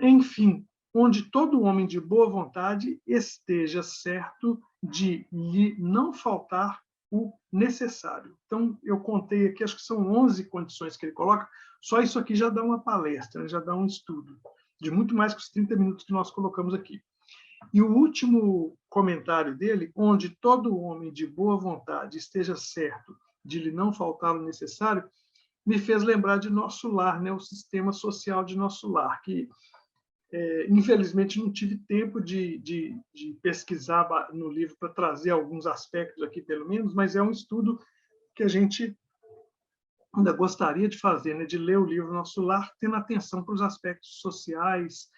E: enfim, onde todo homem de boa vontade esteja certo de lhe não faltar o necessário. Então, eu contei aqui, acho que são 11 condições que ele coloca, só isso aqui já dá uma palestra, já dá um estudo, de muito mais que os 30 minutos que nós colocamos aqui. E o último comentário dele, onde todo homem de boa vontade esteja certo de lhe não faltar o necessário, me fez lembrar de Nosso Lar, né, o sistema social de Nosso Lar, que infelizmente não tive tempo de pesquisar no livro para trazer alguns aspectos aqui, pelo menos, mas é um estudo que a gente ainda gostaria de fazer, né, de ler o livro Nosso Lar, tendo atenção para os aspectos sociais,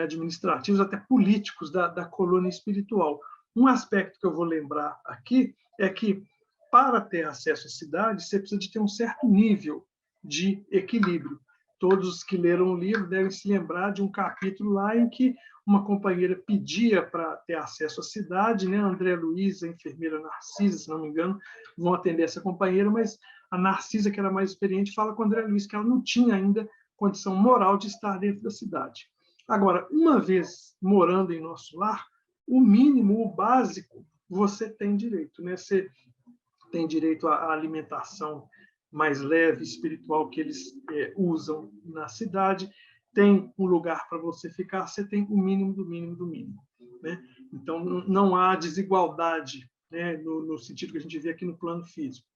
E: administrativos, até políticos da colônia espiritual. Um aspecto que eu vou lembrar aqui é que, para ter acesso à cidade, você precisa de ter um certo nível de equilíbrio. Todos os que leram o livro devem se lembrar de um capítulo lá em que uma companheira pedia para ter acesso à cidade, né? André Luiz, a enfermeira Narcisa, se não me engano, vão atender essa companheira, mas a Narcisa, que era mais experiente, fala com o André Luiz que ela não tinha ainda condição moral de estar dentro da cidade. Agora, uma vez morando em Nosso Lar, o mínimo, o básico, você tem direito, né? Você tem direito à alimentação mais leve, espiritual, que eles usam na cidade, tem um lugar para você ficar, você tem o mínimo do mínimo do mínimo, né? Então, não há desigualdade, né, no sentido que a gente vê aqui no plano físico.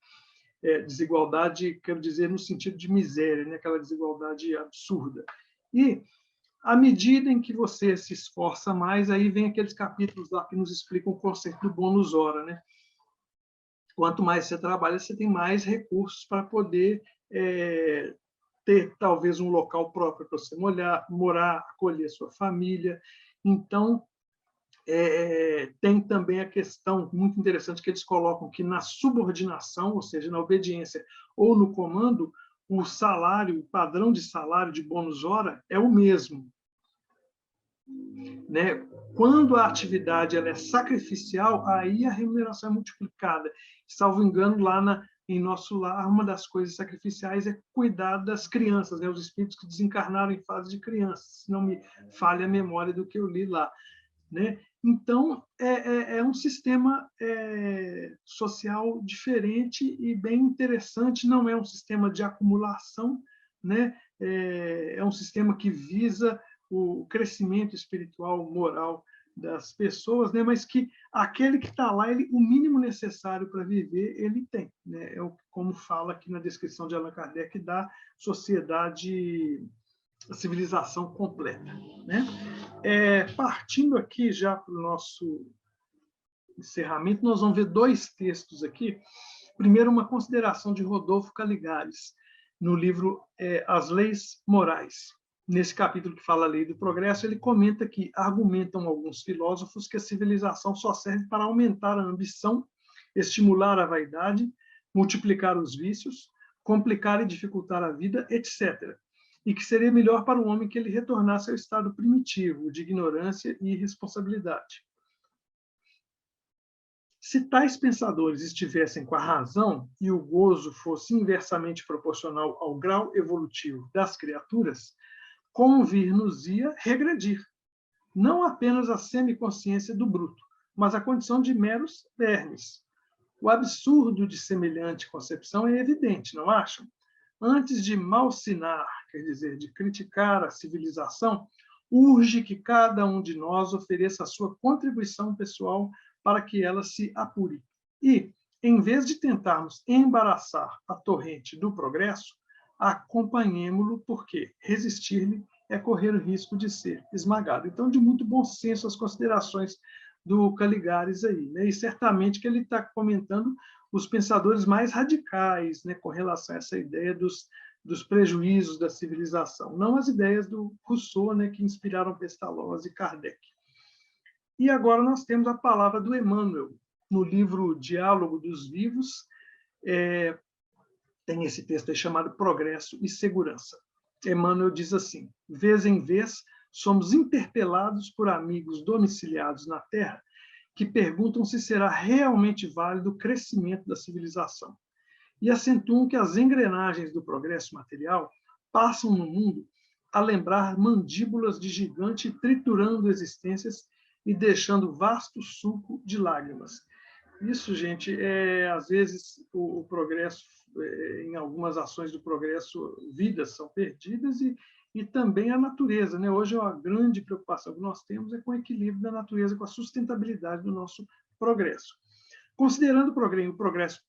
E: Desigualdade, quero dizer, no sentido de miséria, né, aquela desigualdade absurda. E, à medida em que você se esforça mais, aí vem aqueles capítulos lá que nos explicam o conceito do bônus hora, né? Quanto mais você trabalha, você tem mais recursos para poder ter talvez um local próprio para você morar, acolher sua família. Então, tem também a questão muito interessante que eles colocam que na subordinação, ou seja, na obediência ou no comando, o salário, o padrão de salário de bônus hora é o mesmo. Né? Quando a atividade ela é sacrificial, aí a remuneração é multiplicada. Salvo engano, lá em nosso lar, uma das coisas sacrificiais é cuidar das crianças, né? Os espíritos que desencarnaram em fase de crianças, se não me falha a memória do que eu li lá. Né? Então, é um sistema social diferente e bem interessante, não é um sistema de acumulação, né? É um sistema que visa o crescimento espiritual, moral das pessoas, né? Mas que aquele que está lá, o mínimo necessário para viver, ele tem. Né? Como fala aqui na descrição de Allan Kardec, da sociedade, a civilização completa. Né? Partindo aqui já para o nosso encerramento, nós vamos ver 2 textos aqui. Primeiro, uma consideração de Rodolfo Caligares, no livro As Leis Morais. Nesse capítulo que fala a lei do progresso, ele comenta que argumentam alguns filósofos que a civilização só serve para aumentar a ambição, estimular a vaidade, multiplicar os vícios, complicar e dificultar a vida, etc., e que seria melhor para o homem que ele retornasse ao estado primitivo, de ignorância e irresponsabilidade. Se tais pensadores estivessem com a razão e o gozo fosse inversamente proporcional ao grau evolutivo das criaturas, convir-nos-ia regredir, não apenas a semiconsciência do bruto, mas a condição de meros vermes. O absurdo de semelhante concepção é evidente, não acham? Antes de malsinar, quer dizer, de criticar a civilização, urge que cada um de nós ofereça a sua contribuição pessoal para que ela se apure. E, em vez de tentarmos embaraçar a torrente do progresso, acompanhemo-lo, porque resistir-lhe é correr o risco de ser esmagado. Então, de muito bom senso as considerações do Caligares aí, né? E certamente que ele está comentando os pensadores mais radicais, né, com relação a essa ideia dos prejuízos da civilização, não as ideias do Rousseau, né, que inspiraram Pestalozzi e Kardec. E agora nós temos a palavra do Emmanuel, no livro Diálogo dos Vivos, tem esse texto aí chamado Progresso e Segurança. Emmanuel diz assim: vez em vez, somos interpelados por amigos domiciliados na Terra que perguntam se será realmente válido o crescimento da civilização. E acentuam que as engrenagens do progresso material passam no mundo a lembrar mandíbulas de gigante triturando existências e deixando vasto sulco de lágrimas. Isso, gente, às vezes o progresso, em algumas ações do progresso, vidas são perdidas e também a natureza. Né? Hoje, a grande preocupação que nós temos é com o equilíbrio da natureza, com a sustentabilidade do nosso progresso. Considerando o progresso,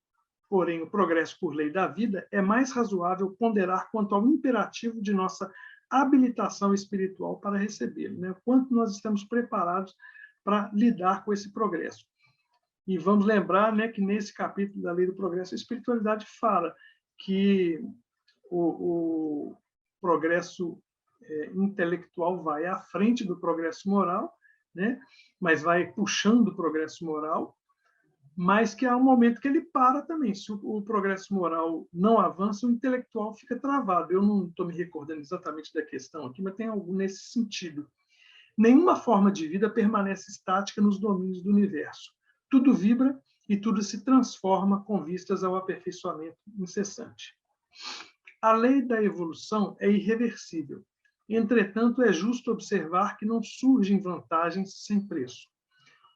E: porém, o progresso por lei da vida, é mais razoável ponderar quanto ao imperativo de nossa habilitação espiritual para recebê-lo, né? Quanto nós estamos preparados para lidar com esse progresso. E vamos lembrar, né, que nesse capítulo da Lei do Progresso, a espiritualidade fala que o progresso intelectual vai à frente do progresso moral, né, mas vai puxando o progresso moral, mas que há um momento que ele para também. Se o progresso moral não avança, o intelectual fica travado. Eu não estou me recordando exatamente da questão aqui, mas tem algo nesse sentido. Nenhuma forma de vida permanece estática nos domínios do universo. Tudo vibra e tudo se transforma com vistas ao aperfeiçoamento incessante. A lei da evolução é irreversível. Entretanto, é justo observar que não surgem vantagens sem preço.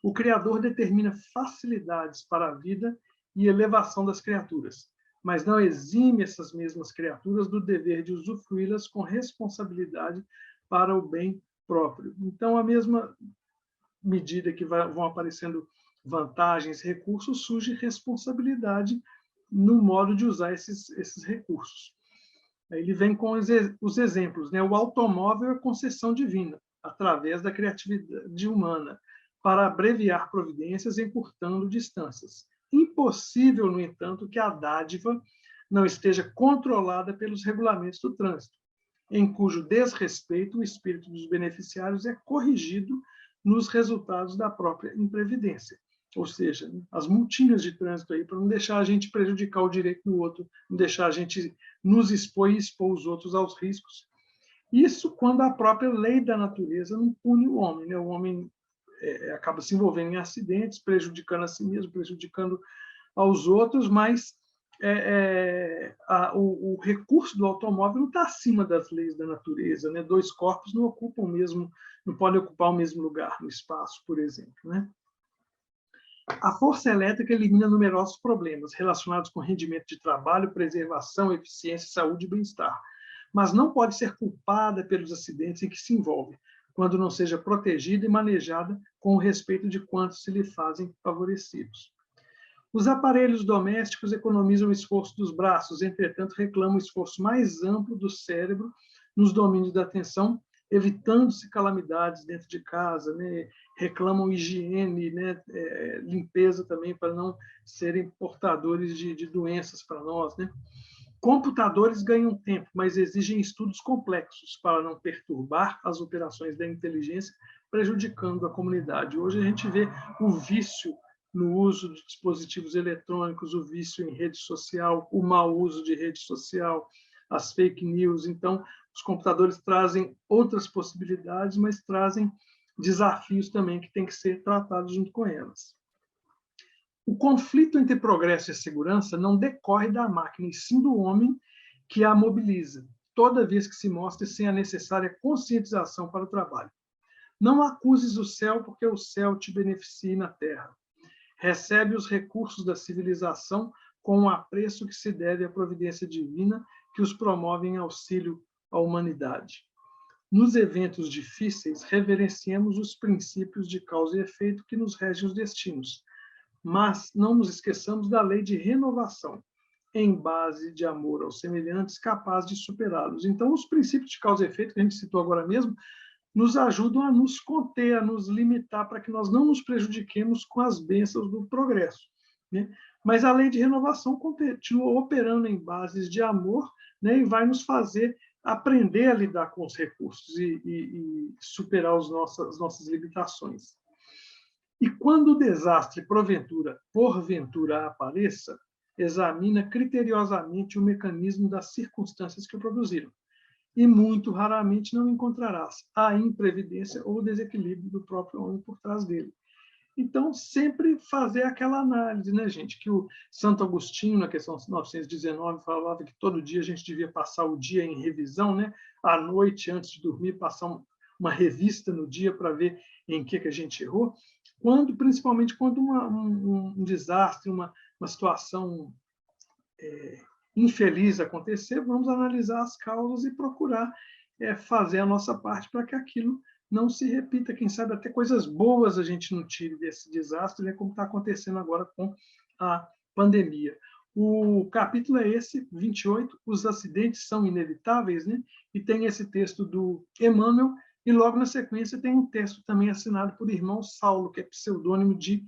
E: O Criador determina facilidades para a vida e elevação das criaturas, mas não exime essas mesmas criaturas do dever de usufruí-las com responsabilidade para o bem próprio. Então, a mesma medida que vão aparecendo vantagens, recursos, surge responsabilidade no modo de usar esses recursos. Ele vem com os exemplos, né? O automóvel é concessão divina, através da criatividade humana, para abreviar providências encurtando distâncias. Impossível, no entanto, que a dádiva não esteja controlada pelos regulamentos do trânsito, em cujo desrespeito o espírito dos beneficiários é corrigido nos resultados da própria imprevidência. Ou seja, as multinhas de trânsito aí, para não deixar a gente prejudicar o direito do outro, não deixar a gente nos expor e expor os outros aos riscos. Isso quando a própria lei da natureza não pune o homem, né? O homem acaba se envolvendo em acidentes, prejudicando a si mesmo, prejudicando aos outros, mas o recurso do automóvel não está acima das leis da natureza, né? Dois corpos não podem ocupar o mesmo lugar no espaço, por exemplo, né? A força elétrica elimina numerosos problemas relacionados com rendimento de trabalho, preservação, eficiência, saúde e bem-estar, mas não pode ser culpada pelos acidentes em que se envolve, quando não seja protegida e manejada com o respeito de quantos se lhe fazem favorecidos. Os aparelhos domésticos economizam o esforço dos braços, entretanto, reclamam o esforço mais amplo do cérebro nos domínios da atenção, evitando-se calamidades dentro de casa, né? Reclamam higiene, né? Limpeza também, para não serem portadores de doenças para nós, né? Computadores ganham tempo, mas exigem estudos complexos para não perturbar as operações da inteligência, prejudicando a comunidade. Hoje a gente vê o vício no uso de dispositivos eletrônicos, o vício em rede social, o mau uso de rede social, as fake news. Então, os computadores trazem outras possibilidades, mas trazem desafios também que têm que ser tratados junto com elas. O conflito entre progresso e segurança não decorre da máquina, e sim do homem que a mobiliza, toda vez que se mostre sem a necessária conscientização para o trabalho. Não acuses o céu, porque o céu te beneficia na terra. Recebe os recursos da civilização com o apreço que se deve à providência divina que os promove em auxílio à humanidade. Nos eventos difíceis, reverenciemos os princípios de causa e efeito que nos regem os destinos, mas não nos esqueçamos da lei de renovação, em base de amor aos semelhantes, capaz de superá-los. Então, os princípios de causa e efeito, que a gente citou agora mesmo, nos ajudam a nos conter, a nos limitar, para que nós não nos prejudiquemos com as bênçãos do progresso, né? Mas a lei de renovação continua operando em bases de amor, né? E vai nos fazer aprender a lidar com os recursos e superar as nossas limitações. E quando o desastre, porventura apareça, examina criteriosamente o mecanismo das circunstâncias que o produziram. E muito raramente não encontrarás a imprevidência ou o desequilíbrio do próprio homem por trás dele. Então, sempre fazer aquela análise, né, gente? Que o Santo Agostinho, na questão 919, falava que todo dia a gente devia passar o dia em revisão, né? À noite, antes de dormir, passar uma revista no dia para ver em que a gente errou. Principalmente quando um desastre, uma situação infeliz acontecer, vamos analisar as causas e procurar fazer a nossa parte para que aquilo não se repita. Quem sabe até coisas boas a gente não tire desse desastre, né, como está acontecendo agora com a pandemia. O capítulo é esse, 28, os acidentes são inevitáveis, né? E tem esse texto do Emmanuel, e logo na sequência tem um texto também assinado por irmão Saulo, que é pseudônimo de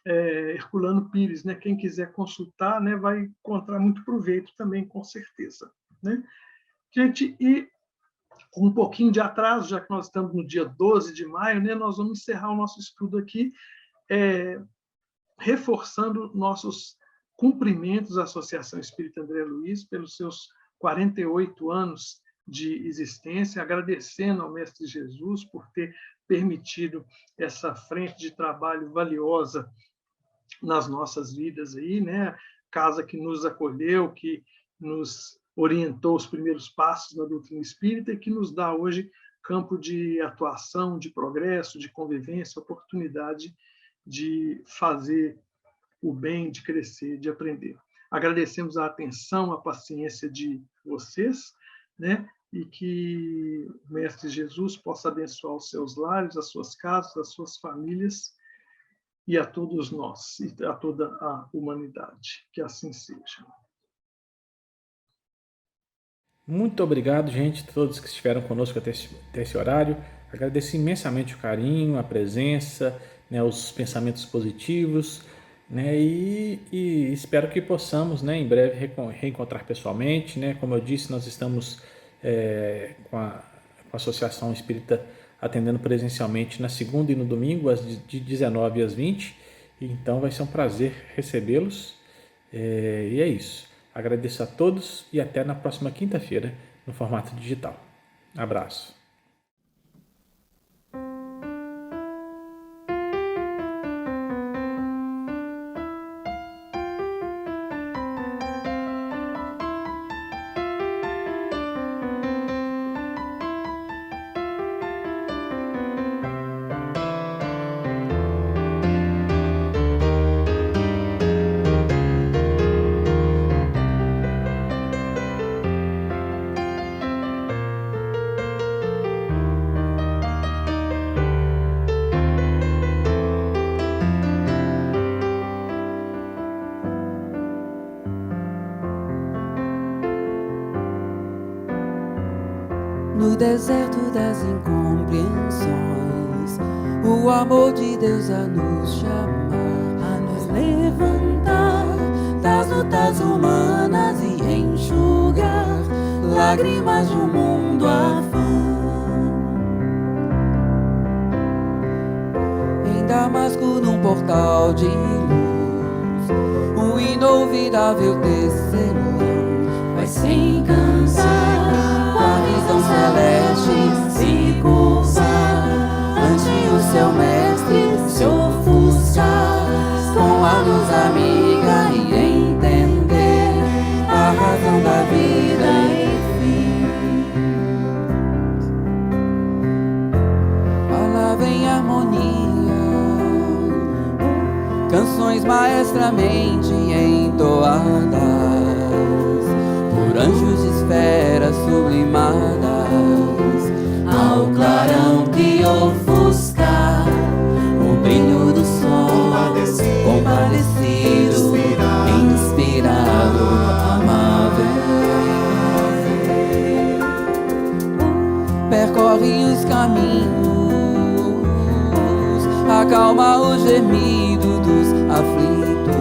E: Herculano Pires, né? Quem quiser consultar, né, vai encontrar muito proveito também, com certeza, né? Gente, e com um pouquinho de atraso, já que nós estamos no dia 12 de maio, né, nós vamos encerrar o nosso estudo aqui, reforçando nossos cumprimentos à Associação Espírita André Luiz pelos seus 48 anos de existência, agradecendo ao Mestre Jesus por ter permitido essa frente de trabalho valiosa nas nossas vidas aí, né? Casa que nos acolheu, que nos orientou os primeiros passos na doutrina espírita e que nos dá hoje campo de atuação, de progresso, de convivência, oportunidade de fazer o bem, de crescer, de aprender. Agradecemos a atenção, a paciência de vocês, né? E que o Mestre Jesus possa abençoar os seus lares, as suas casas, as suas famílias e a todos nós, e a toda a humanidade. Que assim seja.
C: Muito obrigado, gente, todos que estiveram conosco até esse horário. Agradeço imensamente o carinho, a presença, né, os pensamentos positivos. né? E espero que possamos, né, em breve reencontrar pessoalmente, né? Como eu disse, nós estamos com a Associação Espírita atendendo presencialmente na segunda e no domingo, de 19 às 20. Então vai ser um prazer recebê-los. E é isso. Agradeço a todos e até na próxima quinta-feira no formato digital. Abraço.
A: No deserto das incompreensões, o amor de Deus a nos chamar, a nos levantar das lutas humanas e enxugar lágrimas de um mundo afã. Em Damasco, num portal de luz, um inolvidável testemunho vai se encantar com a visão celeste, se curvar ante o seu mestre, se ofuscar com a luz amiga e entender a razão da vida e fim. Palavra em harmonia, canções maestramente entoadas por anjos de esferas sublimadas, ao clarão que ofusca o brilho do sol, compadecido, inspirado, amável. Percorre os caminhos, acalma o gemido dos aflitos,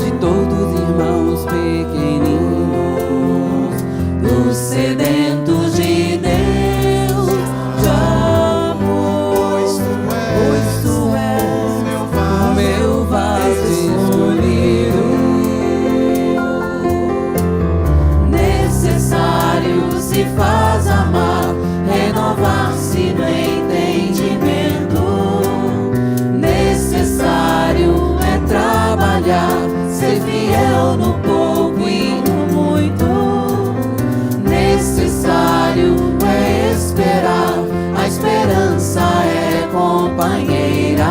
A: de todos irmãos pequeninos, dos sedentos de Deus, de amor, pois tu és o meu vaso escolhido. Necessário se faz amar, renovar-se no entendimento. Necessário é trabalhar, ser fiel no pouco e no muito. Necessário é esperar, a esperança é companheira.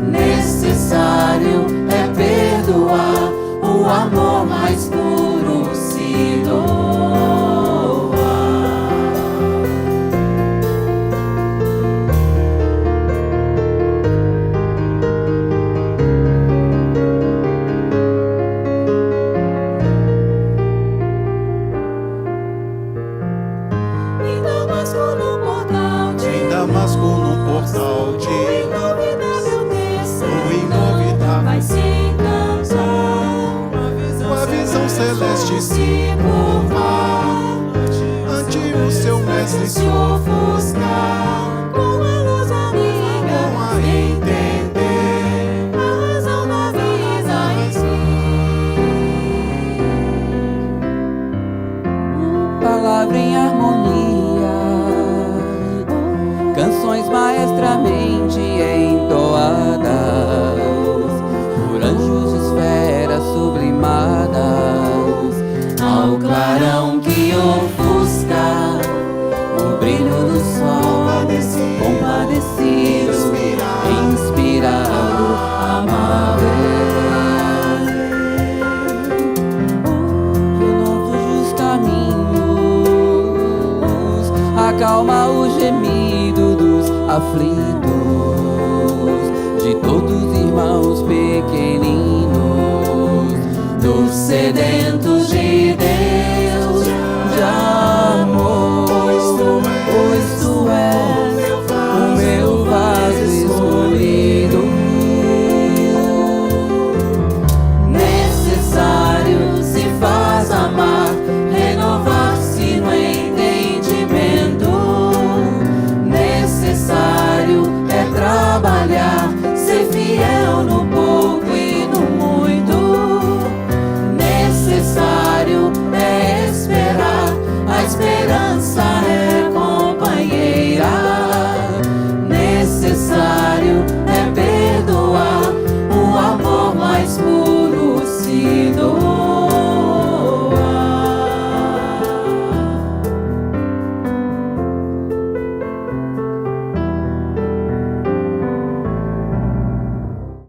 A: Necessário é perdoar, o amor mais puro se doa.
F: Em Damasco, num portal de o inovidável
B: vai se encantar
F: com a visão celeste se curvar ante o seu mestre,
B: se ofuscar com a luz amiga,
F: com a entender
B: a razão da vida em si.
A: Palavra em harmonia, canções maestramente entoadas por anjos de esferas sublimadas, ao clarão que ofusca o brilho do sol, compadecido, inspirado, amável. Renova os caminhos, acalma o gemido dos aflitos, de todos irmãos pequeninos, dos sedentos de